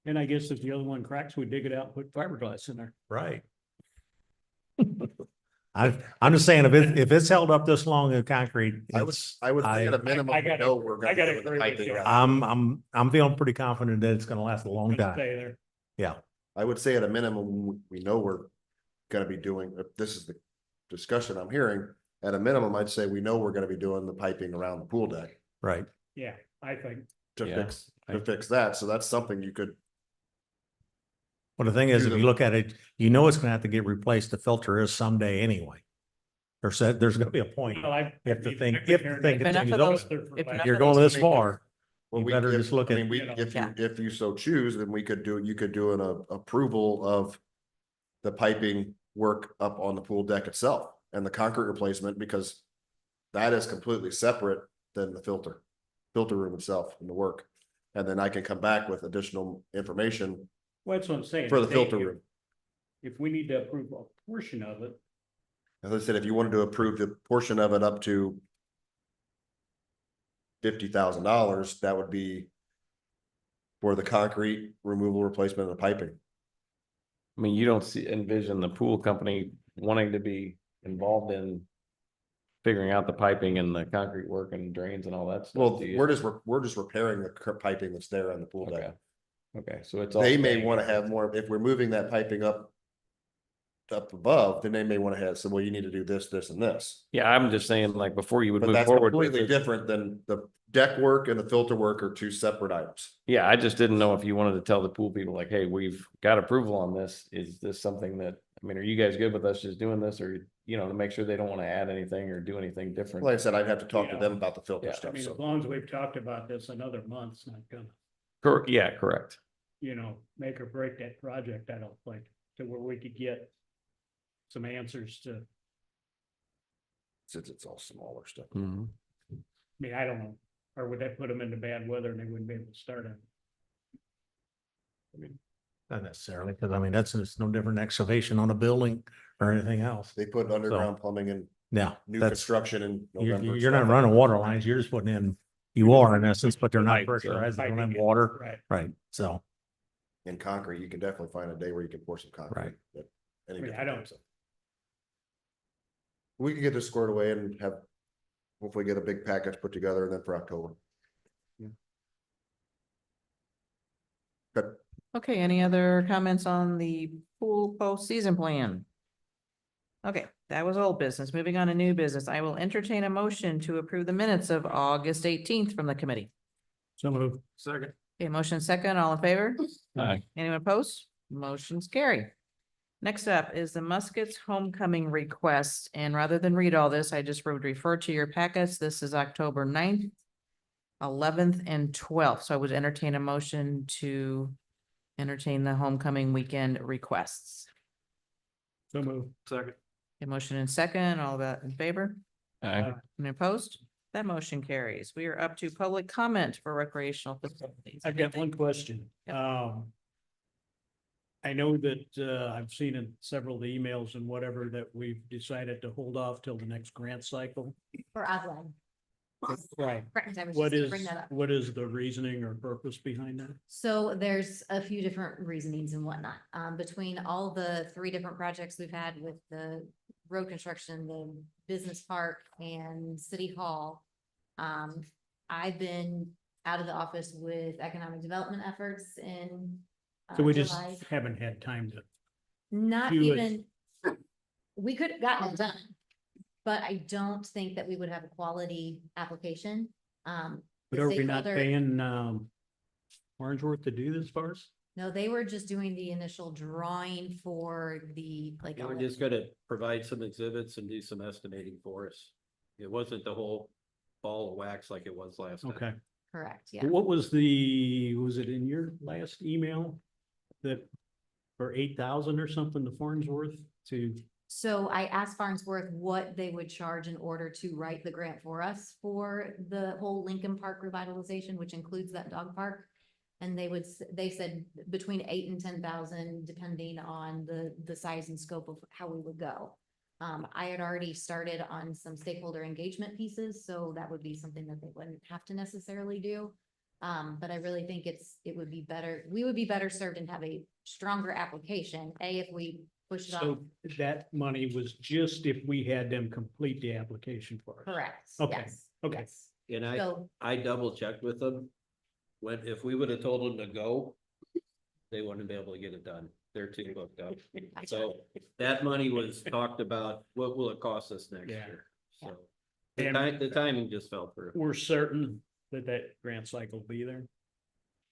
And I guess if the other one cracks, we dig it out, and put fiberglass in there. Right. I'm just saying, if it's held up this long in concrete, I would, it's, I would say at a minimum, I we gotta- know we're I gonna gotta do with the agree with piping you. around. I'm feeling pretty confident that it's gonna last a long Gonna time. stay there. Yeah. I would say at a minimum, we know we're gonna be doing, if this is the discussion I'm hearing, at a minimum, I'd say we know we're gonna be doing the piping around the pool deck Right. Yeah, I think. to Yeah, fix that. So that's something you could, Well, the thing is, Do if the- you look at it, it's gonna have to get replaced. The filter is someday anyway. There's gonna be a point. Well, I. If the thing, I've been if the hearing thing that. Enough of continues those- open, if enough you're of going those- this far. well, You we, better just look I at- mean, we, you know, Yeah. if you so choose, then you could do an approval of the piping work up on the pool deck itself and the concrete replacement, because that is completely separate than the filter room itself and the work. And then I can come back with additional information Well, that's what I'm saying. for the If they- filter if- room. If we need to approve a portion of it, As I said, if you wanted to approve the portion of it up to $50,000, that would be for the concrete removal, replacement of the piping. I mean, you don't envision the pool company wanting to be involved in figuring out the piping and the concrete work and drains and all that stuff. Well, do you? we're just repairing the piping that's there on the pool Okay. deck. Okay, so it's all. They may staying- want to have more, if we're moving that piping up above, then they may want to have, so well, you need to do this, this and this. Yeah, I'm just saying, like, before you would But move that's forward with completely this. different than the deck work and the filter work are two separate items. Yeah, I just didn't know if you wanted to tell the pool people like, hey, we've got approval on this. Is this something that, I mean, are you guys good with us just doing this, or, to make sure they don't want to add anything or do anything different? Like I said, I'd have to talk to Yeah. them about the filter Yeah, I I stuff, mean, as so. long as we've talked about this, another month's not gonna, Yeah, correct. make or break that project, I don't think, to where we could get some answers to, Since it's all smaller stuff. Mhm. I mean, I don't know. Or would that put them into bad weather and they wouldn't be able to start it? Not necessarily, because I mean, it's no different than excavation on a building or anything else. They put underground plumbing and Yeah, new that's, construction in November. you're not running water lines. You're just putting in, you are in essence, but they're not Right, so pressurized. They don't have piping it, water. Right. Right. So, In concrete, you can definitely find a day where you can pour some concrete. Right. at any I mean, I different don't- time, so. We can get this squared away and have, hopefully get a big package put together and then for October. Good. Okay, any other comments on the pool postseason plan? Okay, that was old business. Moving on to new business. I will entertain a motion to approve the minutes of August 18th from the committee. So moved. Second. Okay, motion second, all in favor? Aye. Anyone opposed? Motion's carried. Next up is the Muskets Homecoming request, and rather than read all this, I just would refer to your packets. This is October 9th, 11th, and 12th. So I would entertain a motion to entertain the homecoming weekend requests. So move. Second. A motion and second, all that in favor? Aye. Any opposed? That motion carries. We are up to public comment for recreational facilities. I've got one question. Yep. I know that, I've seen in several of the emails and whatever that we've decided to hold off till the next grant cycle. For Oswald. Right. Correct, I was What just is, bring that up. what is the reasoning or purpose behind that? So there's a few different reasonings and whatnot, between all the 3 different projects we've had with the road construction, the business park and city hall. I've been out of the office with economic development efforts in. So we just July. haven't had time to, Not do it. even, we could have gotten it done, but I don't think that we would have a quality application. but the are we not stakeholder- paying, Farnsworth to do this for us? No, they were just doing the initial drawing for the, like. They all were of- just gonna provide some exhibits and do some estimating for us. It wasn't the whole ball of wax like it was last time. Okay. Correct, yeah. What was was it in your last email? That for 8,000 or something to Farnsworth to, So I asked Farnsworth what they would charge in order to write the grant for us for the whole Lincoln Park revitalization, which includes that dog park. And they said between 8 and 10,000, depending on the size and scope of how we would go. I had already started on some stakeholder engagement pieces, so that would be something that they wouldn't have to necessarily do. But I really think it would be better, we would be better served and have a stronger application, if we push it off. so that money was just if we had them complete the application for us? Correct, Okay, yes. okay. Yes. And So, I double checked with them. If we would have told them to go, they wouldn't be able to get it done. They're too booked up. So that money was talked about, what will it cost us next Yeah. year? Yeah. So the And- the timing just fell through. We're certain that grant cycle will be there?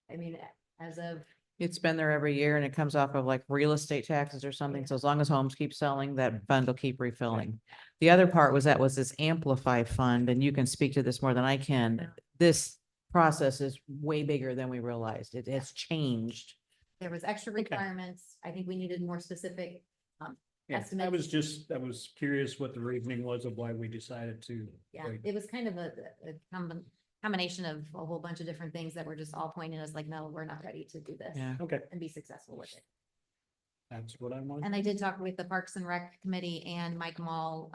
I mean, as of, It's been there every year and it comes off of like real estate taxes or something. So as long as homes keep selling, that fund will keep refilling. The other part was this Amplify fund, and you can speak to this more than I can. This process is way bigger than we realized. It has changed. there was extra requirements, I think we needed more specific, Yeah, Estimates. I was curious what the reasoning was of why we decided to. yeah, wait. it was kind of a combination of a whole bunch of different things that were just all pointing us like, no, we're not ready to do this. Yeah. Okay, And be successful with it. that's what I wanted. And I did talk with the Parks and Rec Committee and Mike Mall,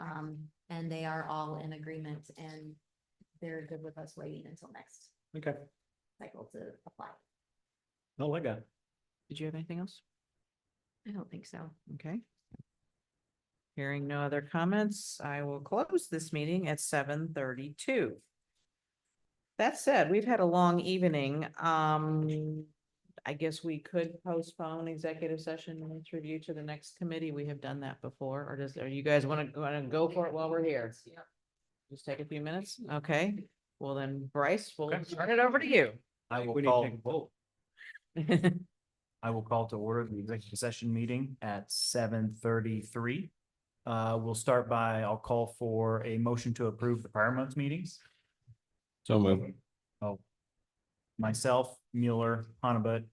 and they are all in agreement and they're good with us waiting until next Okay, cycle to apply. all I got. Did you have anything else? I don't think so. Okay. Hearing no other comments, I will close this meeting at 7:32. That said, we've had a long evening. I guess we could postpone executive session minutes review to the next committee. We have done that before, or are you guys want to go for it while we're here? Just take a few minutes? Okay, well then Bryce, we'll turn it over to you. I will We need to call, take a vote. I will call to order the executive session meeting at 7:33. We'll start by, I'll call for a motion to approve the prior month's meetings. So move. Oh, myself, Mueller, Honabut,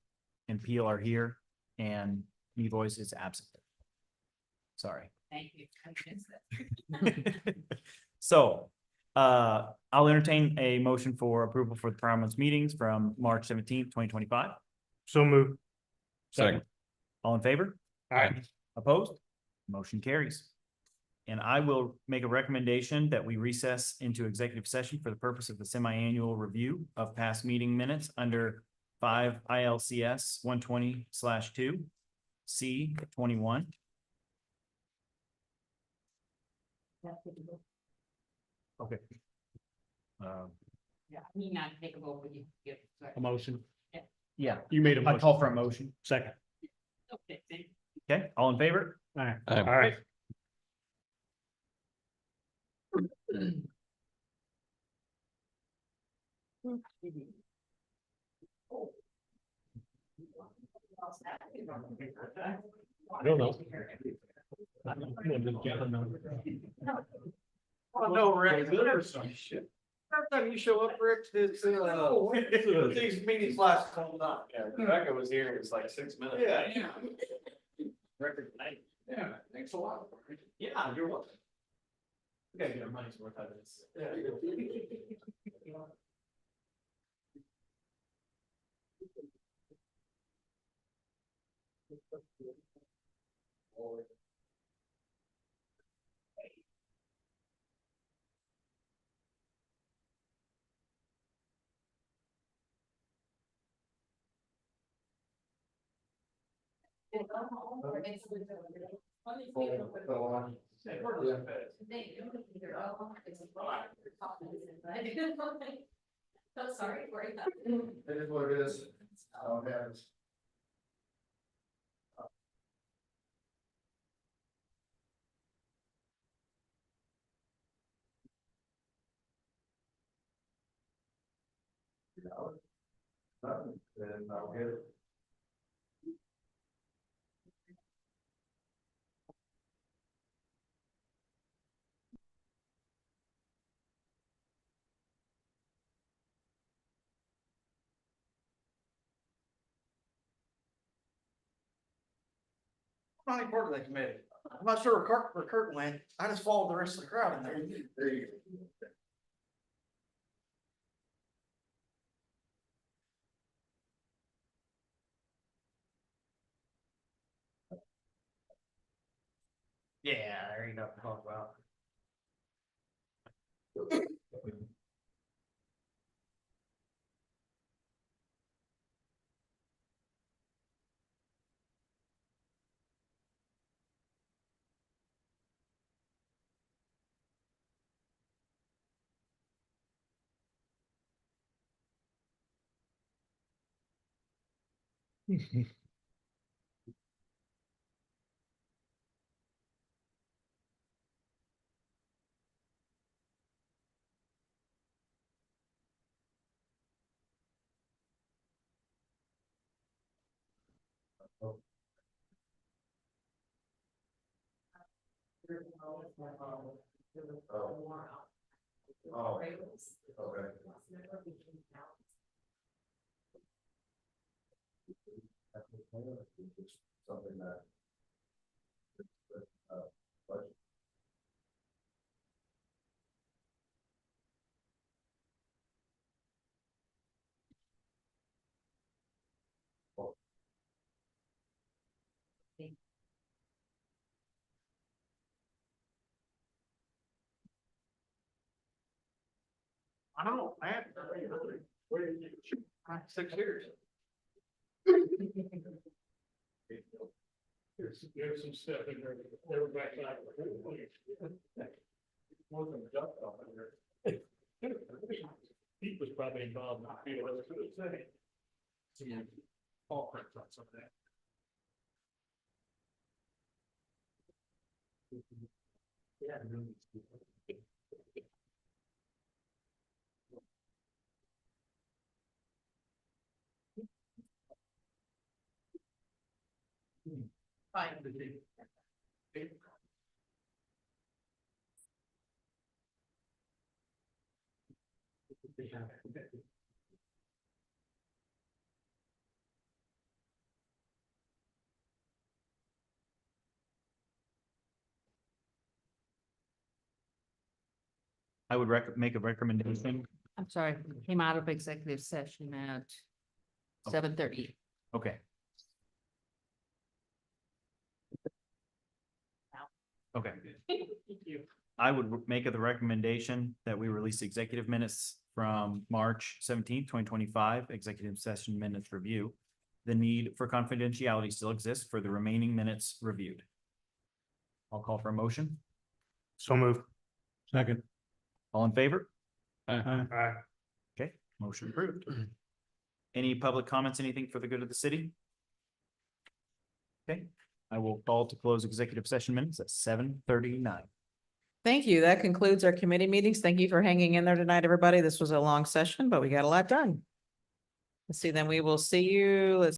and Peel are here, and me voice is absent. Sorry. Thank you. So, I'll entertain a motion for approval for the prior month's meetings from March 17th, 2025. So moved. Second. All in favor? Aye. Opposed? Motion carries. And I will make a recommendation that we recess into executive session for the purpose of the semi-annual review of past meeting minutes under 5 ILCS 120/2 C 21. Okay. Yeah, you not take a vote when you give. A motion. Yeah, You made a I motion. call for a motion. Second. Okay, thank you. Okay, all in favor? All right. Aye. All right. I don't know. Oh, no, Rick. Every time you show up, Rick, these meetings last all night. Yeah, Rebecca was here, it was like 6 minutes. Yeah. Record night. Yeah, thanks a lot. Yeah, you're welcome. We gotta get our money's worth out of this. So sorry for you. It is what it is. How it happens. Then I'll get it. I'm not part of that committee. I'm not sure where Kurt went. I just followed the rest of the crowd in there. There you go. Yeah, there you go. Talk about. Oh, okay. Something that. But I don't know, man. 6 years. There's some stuff in there, they were back out. Pete was probably involved in a few of those. Some paw prints on some of that. Fine. I would make a recommendation. I'm sorry, came out of executive session at 7:30. Okay. Okay. I would make the recommendation that we release executive minutes from March 17th, 2025, executive session minutes review. The need for confidentiality still exists for the remaining minutes reviewed. I'll call for a motion. So move. Second. All in favor? Aye. Okay, motion approved. Any public comments, anything for the good of the city? Okay, I will call to close executive session minutes at 7:39. Thank you. That concludes our committee meetings. Thank you for hanging in there tonight, everybody. This was a long session, but we got a lot done. Let's see, then we will see you. Let's